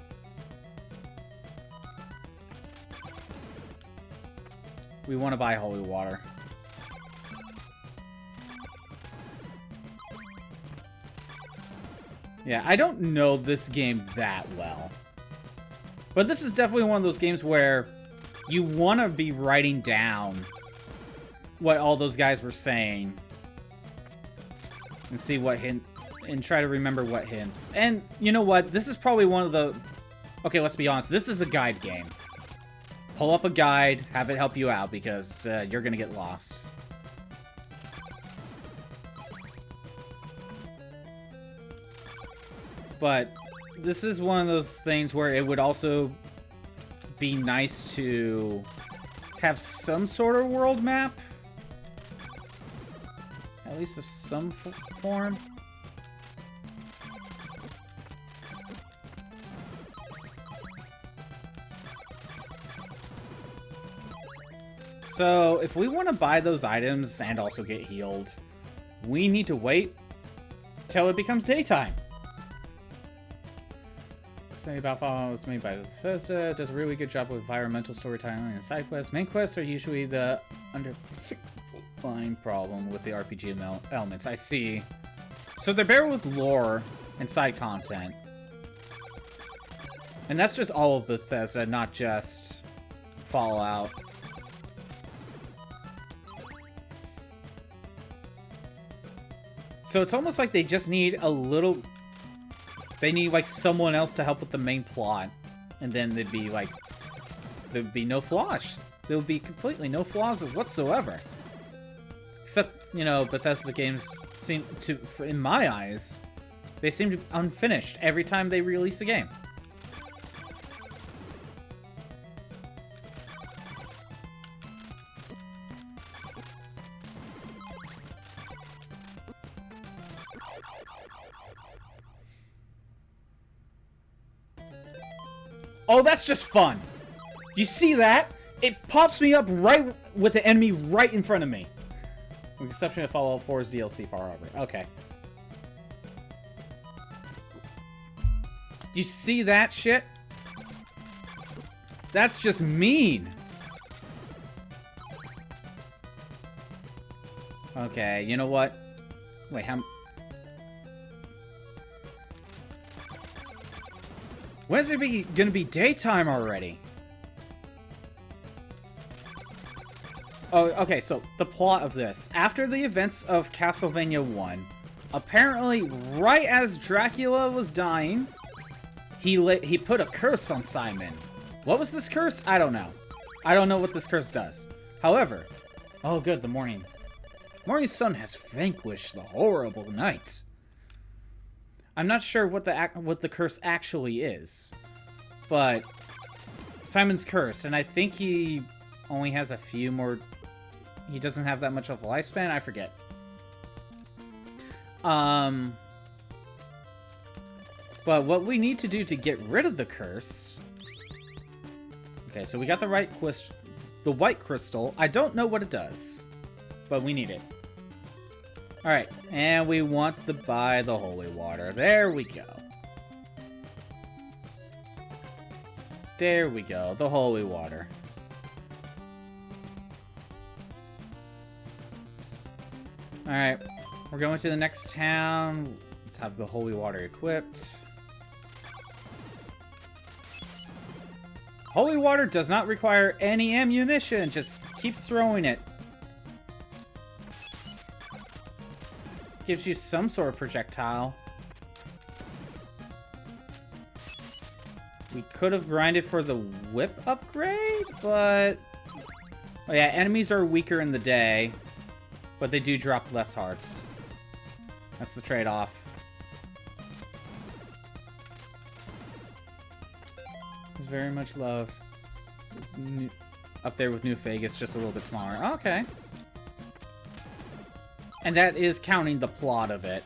We want to buy holy water. Yeah, I don't know this game that well. But this is definitely one of those games where you want to be writing down what all those guys were saying. And see what hint... And try to remember what hints. And you know what? This is probably one of the... Okay, let's be honest. This is a guide game. Pull up a guide, have it help you out, because you're gonna get lost. But this is one of those things where it would also be nice to have some sort of world map. At least of some form. So, if we want to buy those items and also get healed, we need to wait till it becomes daytime. Something about Fallout was made by Bethesda. Does a really good job with environmental storytelling and side quests. Main quests are usually the underlying problem with the RPG elements. I see. So they're better with lore and side content. And that's just all of Bethesda, not just Fallout. So it's almost like they just need a little... They need, like, someone else to help with the main plot. And then there'd be, like... There'd be no flaws. There would be completely no flaws whatsoever. Except, you know, Bethesda games seem to, in my eyes, they seem to be unfinished every time they release a game. Oh, that's just fun. You see that? It pops me up right with the enemy right in front of me. With the exception of Fallout 4's DLC Far Harbor. Okay. You see that shit? That's just mean. Okay, you know what? Wait, how... When's it gonna be daytime already? Oh, okay, so the plot of this. After the events of Castlevania 1, apparently right as Dracula was dying, he put a curse on Simon. What was this curse? I don't know. I don't know what this curse does. However, oh good, the morning sun has vanquished the horrible night. I'm not sure what the curse actually is, but Simon's cursed, and I think he only has a few more. He doesn't have that much of a lifespan. I forget. But what we need to do to get rid of the curse. Okay, so we got the white crystal. I don't know what it does, but we need it. Alright, and we want to buy the holy water. There we go. There we go, the holy water. Alright, we're going to the next town. Let's have the holy water equipped. Holy water does not require any ammunition. Just keep throwing it. Gives you some sort of projectile. We could have grinded for the whip upgrade, but... Oh yeah, enemies are weaker in the day, but they do drop less hearts. That's the trade-off. It's very much loved. Up there with New Vegas, just a little bit smaller. Okay. And that is counting the plot of it.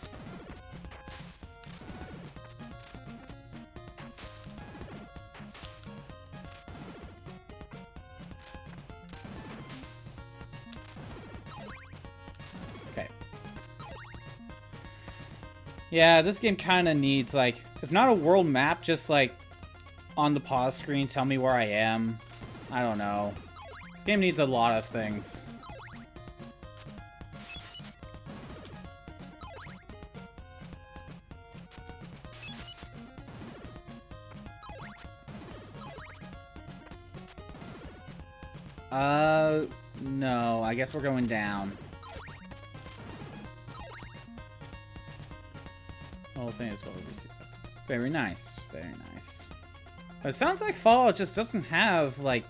Okay. Yeah, this game kind of needs, like, if not a world map, just, like, on the pause screen, tell me where I am. I don't know. This game needs a lot of things. No, I guess we're going down. The whole thing is what we received. Very nice, very nice. But it sounds like Fallout just doesn't have, like...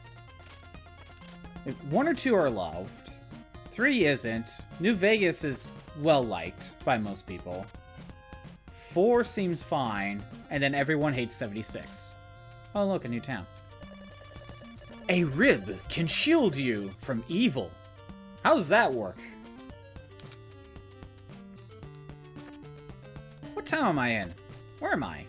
1 or 2 are loved. 3 isn't. New Vegas is well-liked by most people. 4 seems fine. And then everyone hates 76. Oh, look, a new town. A rib can shield you from evil. How does that work? What town am I in? Where am I?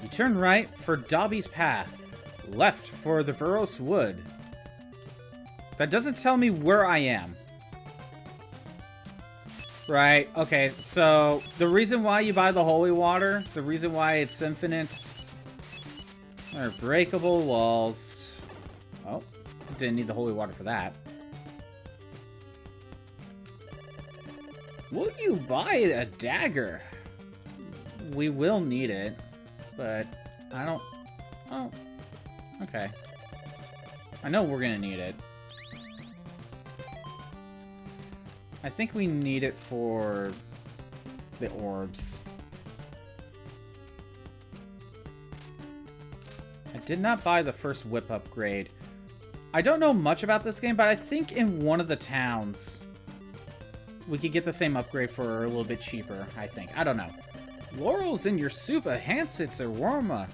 You turn right for Dobby's Path. Left for the Veros Wood. That doesn't tell me where I am. Right, okay, so the reason why you buy the holy water, the reason why it's infinite, are breakable walls. Oh, didn't need the holy water for that. Will you buy a dagger? We will need it. but I don't... Oh, okay. I know we're gonna need it. I think we need it for the orbs. I did not buy the first whip upgrade. I don't know much about this game, but I think in one of the towns we could get the same upgrade for a little bit cheaper, I think. I don't know. Laurels in your soup, a Hansitz or Warma.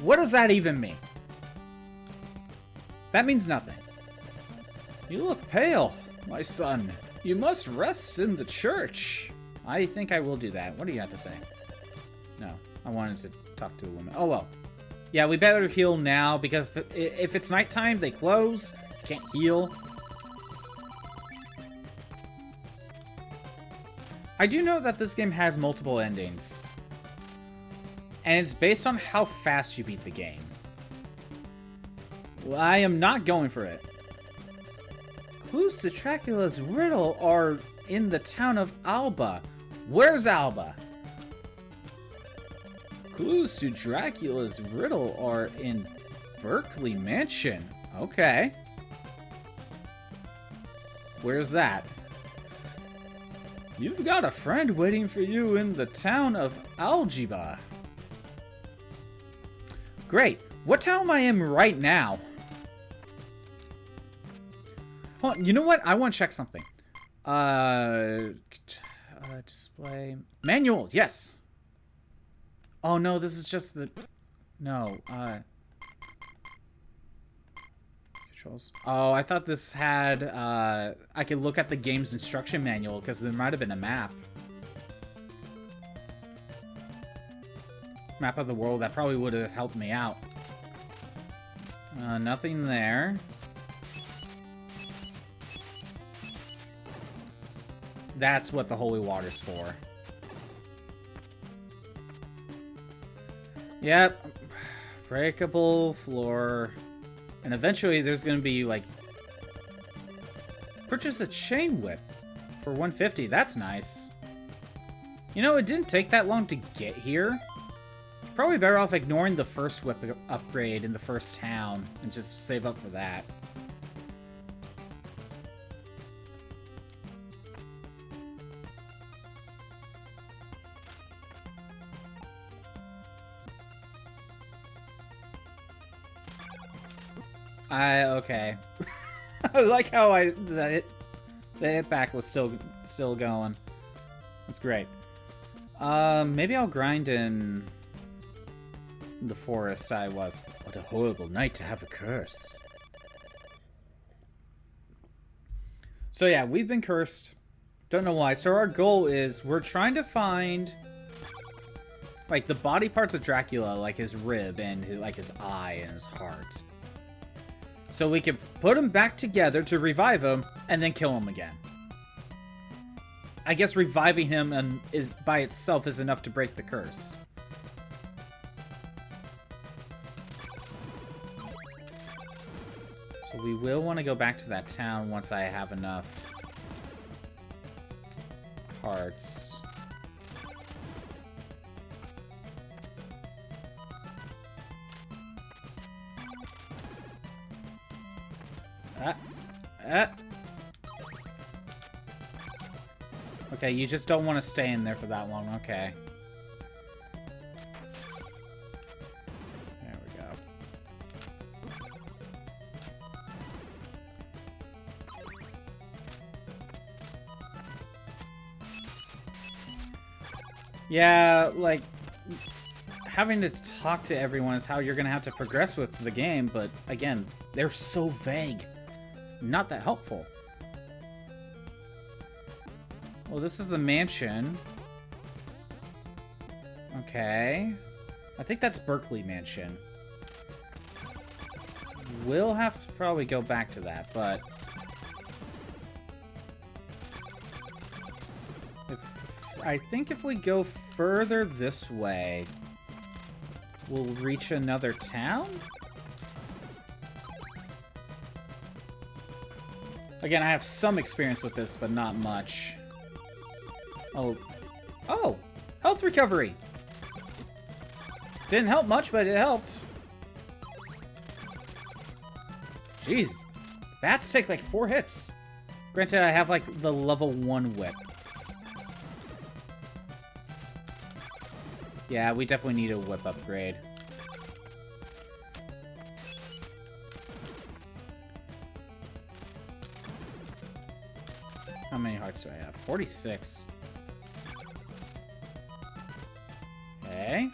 What does that even mean? That means nothing. You look pale, my son. You must rest in the church. I think I will do that. What do you have to say? No, I wanted to talk to the woman. Oh, well. Yeah, we better heal now, because if it's nighttime, they close. You can't heal. I do know that this game has multiple endings. And it's based on how fast you beat the game. Well, I am not going for it. Clues to Dracula's riddle are in the town of Alba. Where's Alba? Clues to Dracula's riddle are in Berkeley Mansion. Okay. Where's that? You've got a friend waiting for you in the town of Algiba. Great. What town am I in right now? Hold on, you know what? I want to check something. Display. Manual, yes. Oh, no, this is just the... No, controls. Oh, I thought this had, I could look at the game's instruction manual, because there might have been a map. Map of the world, that probably would have helped me out. Nothing there. That's what the holy water's for. Yep. Breakable floor. And eventually there's going to be, like... Purchase a chain whip for 150. That's nice. You know, it didn't take that long to get here. Probably better off ignoring the first whip upgrade in the first town and just save up for that. Okay. I like how the hit back was still going. That's great. Maybe I'll grind in the forest I was. What a horrible night to have a curse. So yeah, we've been cursed. Don't know why. So our goal is we're trying to find like the body parts of Dracula, like his rib and like his eye and his heart. So we can put him back together to revive him and then kill him again. I guess reviving him is by itself is enough to break the curse. So we will want to go back to that town once I have enough hearts. Okay, you just don't want to stay in there for that long. Okay. There we go. Yeah, like, having to talk to everyone is how you're going to have to progress with the game, but again, they're so vague. Not that helpful. Well, this is the mansion. Okay. I think that's Berkeley Mansion. We'll have to probably go back to that, but... I think if we go further this way, we'll reach another town? Again, I have some experience with this, but not much. Oh. Oh! Health recovery! Didn't help much, but it helped. Jeez. Bats take like 4 hits. Granted, I have like the level 1 whip. Yeah, we definitely need a whip upgrade. How many hearts do I have? 46. Okay.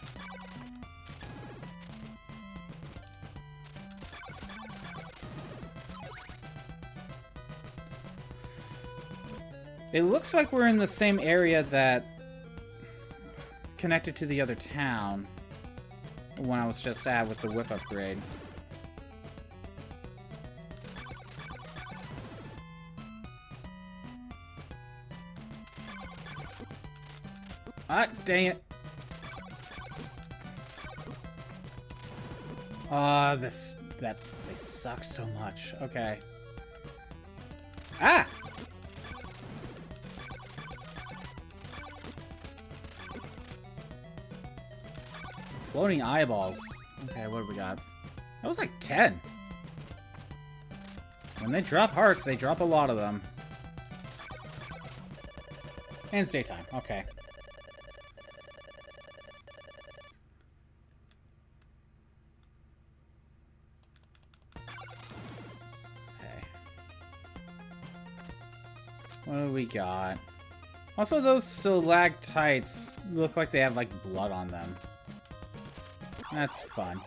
It looks like we're in the same area that connected to the other town when I was just at with the whip upgrade. Ah, dang it. Ah, they suck so much. Okay. Ah! Floating eyeballs. Okay, what do we got? That was like 10. When they drop hearts, they drop a lot of them. And it's daytime. Okay. Okay. What do we got? Also, those stalactites look like they have, like, blood on them. That's fun.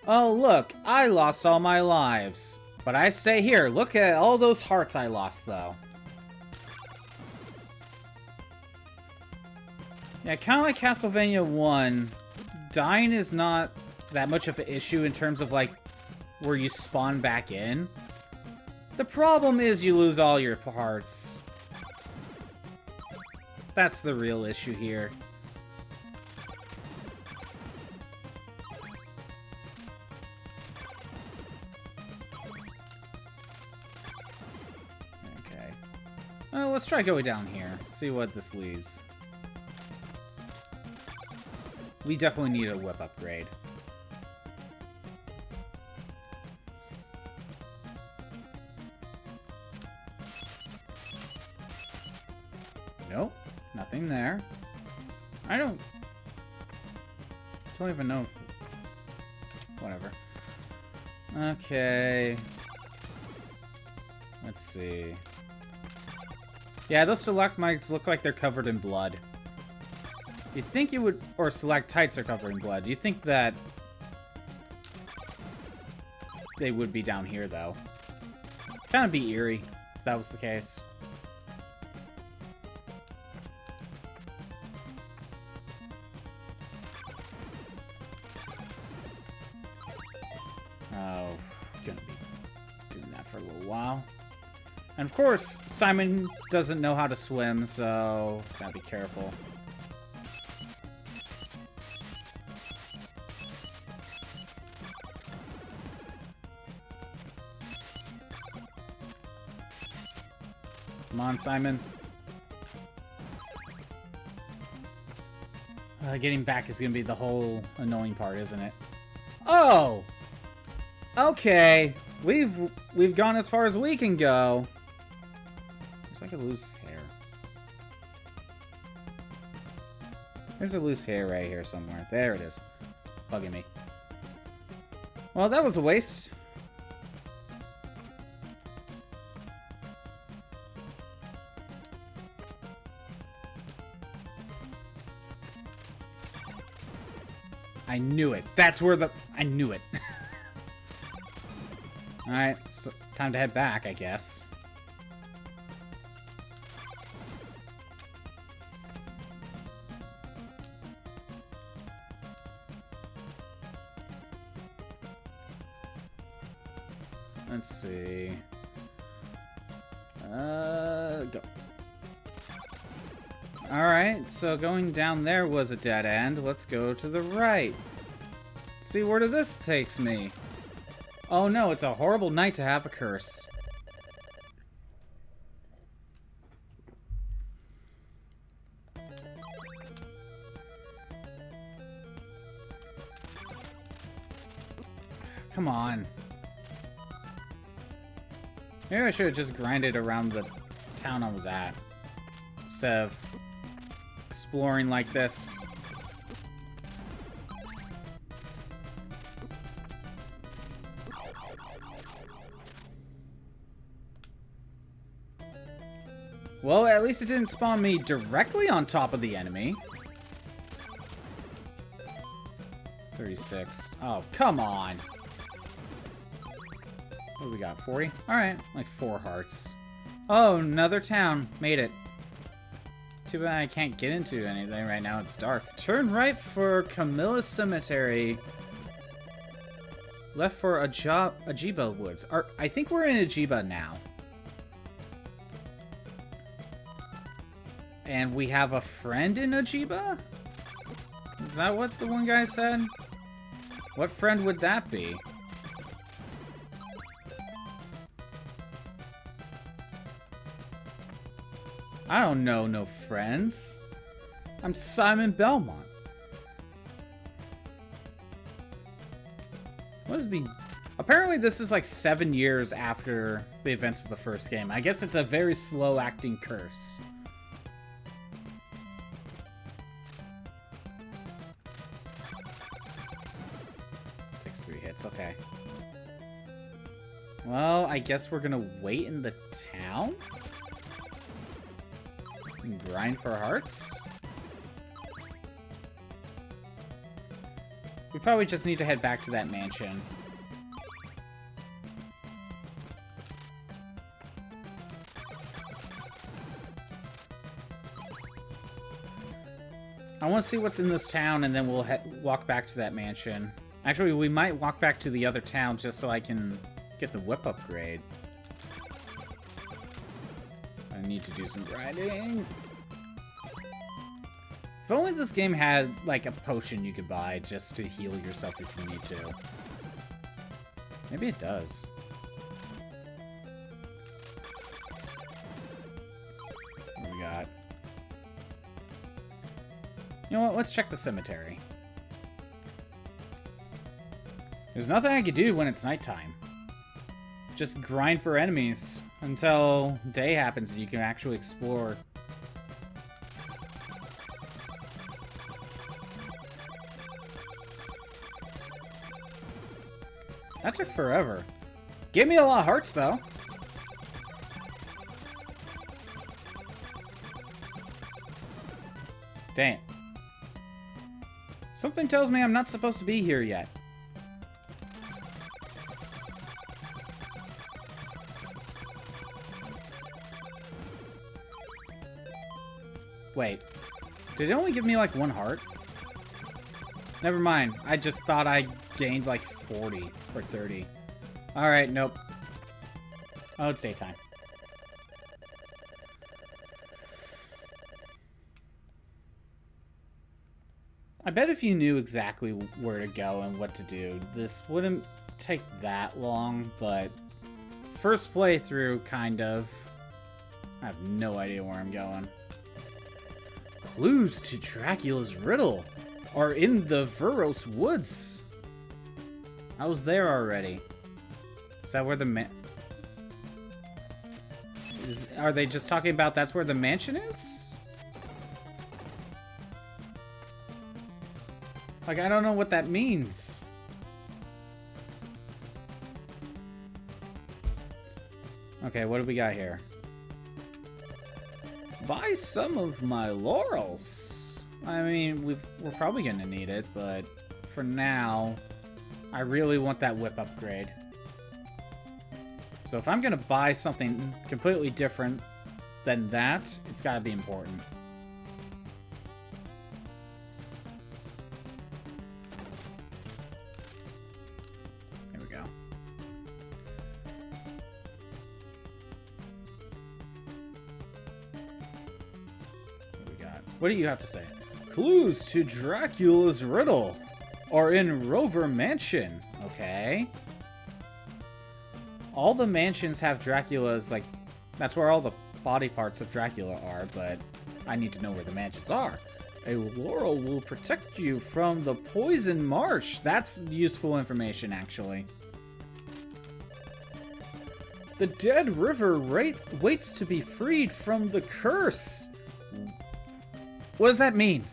Oh, look, I lost all my lives. But I stay here. Look at all those hearts I lost, though. Yeah, kind of like Castlevania 1, dying is not that much of an issue in terms of, like, where you spawn back in. The problem is you lose all your hearts. That's the real issue here. Let's try going down here. See what this leads. We definitely need a whip upgrade. Nope. Nothing there. I don't even know. Whatever. Okay. Let's see. Yeah, those stalagmites look like they're covered in blood. You'd think you would... Or stalactites are covered in blood. You'd think that... they would be down here, though. Kind of be eerie, if that was the case. Oh, gonna be doing that for a little while. And of course, Simon doesn't know how to swim, so gotta be careful. Come on, Simon. Getting back is gonna be the whole annoying part, isn't it? Oh! Okay. We've gone as far as we can go. Looks like a loose hair. There's a loose hair right here somewhere. There it is. It's bugging me. Well, that was a waste. I knew it. That's where the... I knew it. Alright, it's time to head back, I guess. Let's see. Go. Alright, so going down there was a dead end. Let's go to the right. See where this takes me. Oh no, it's a horrible night to have a curse. come on. Maybe I should have just grinded around the town I was at, instead of exploring like this. Well, at least it didn't spawn me directly on top of the enemy. 36. Oh, come on. What do we got? 40? Alright, like 4 hearts. Oh, another town. Made it. Too bad I can't get into anything right now. It's dark. Turn right for Camilla Cemetery. Left for Ajiba Woods. I think we're in Ajiba now. And we have a friend in Ajiba? Is that what the one guy said? What friend would that be? I don't know no friends. I'm Simon Belmont. What has been... Apparently this is like 7 years after the events of the first game. I guess it's a very slow acting curse. Takes 3 hits, okay. Well, I guess we're gonna wait in the town? And grind for hearts? We probably just need to head back to that mansion. I want to see what's in this town, and then we'll walk back to that mansion. Actually, we might walk back to the other town just so I can get the whip upgrade. I need to do some grinding. If only this game had, like, a potion you could buy just to heal yourself if you need to. Maybe it does. What do we got? You know what? Let's check the cemetery. There's nothing I can do when it's nighttime. Just grind for enemies until day happens and you can actually explore. That took forever. Gave me a lot of hearts, though. Dang it. Something tells me I'm not supposed to be here yet. Wait. Did it only give me, like, 1 heart? Never mind. I just thought I gained, like, 40 or 30. Alright, nope. Oh, it's daytime. I bet if you knew exactly where to go and what to do, this wouldn't take that long, but first playthrough, kind of. I have no idea where I'm going. Clues to Dracula's riddle are in the Veros Woods. I was there already. Is that where the are they just talking about that's where the mansion is? Like, I don't know what that means. Okay, what do we got here? Buy some of my laurels. I mean, we're probably gonna need it, but for now, I really want that whip upgrade. So if I'm gonna buy something completely different than that, it's gotta be important. There we go. What do we got? What do you have to say? Clues to Dracula's riddle are in Rover Mansion. Okay. All the mansions have Dracula's, like, that's where all the body parts of Dracula are, but I need to know where the mansions are. A laurel will protect you from the poison marsh. That's useful information, actually. The dead river waits to be freed from the curse. What does that mean?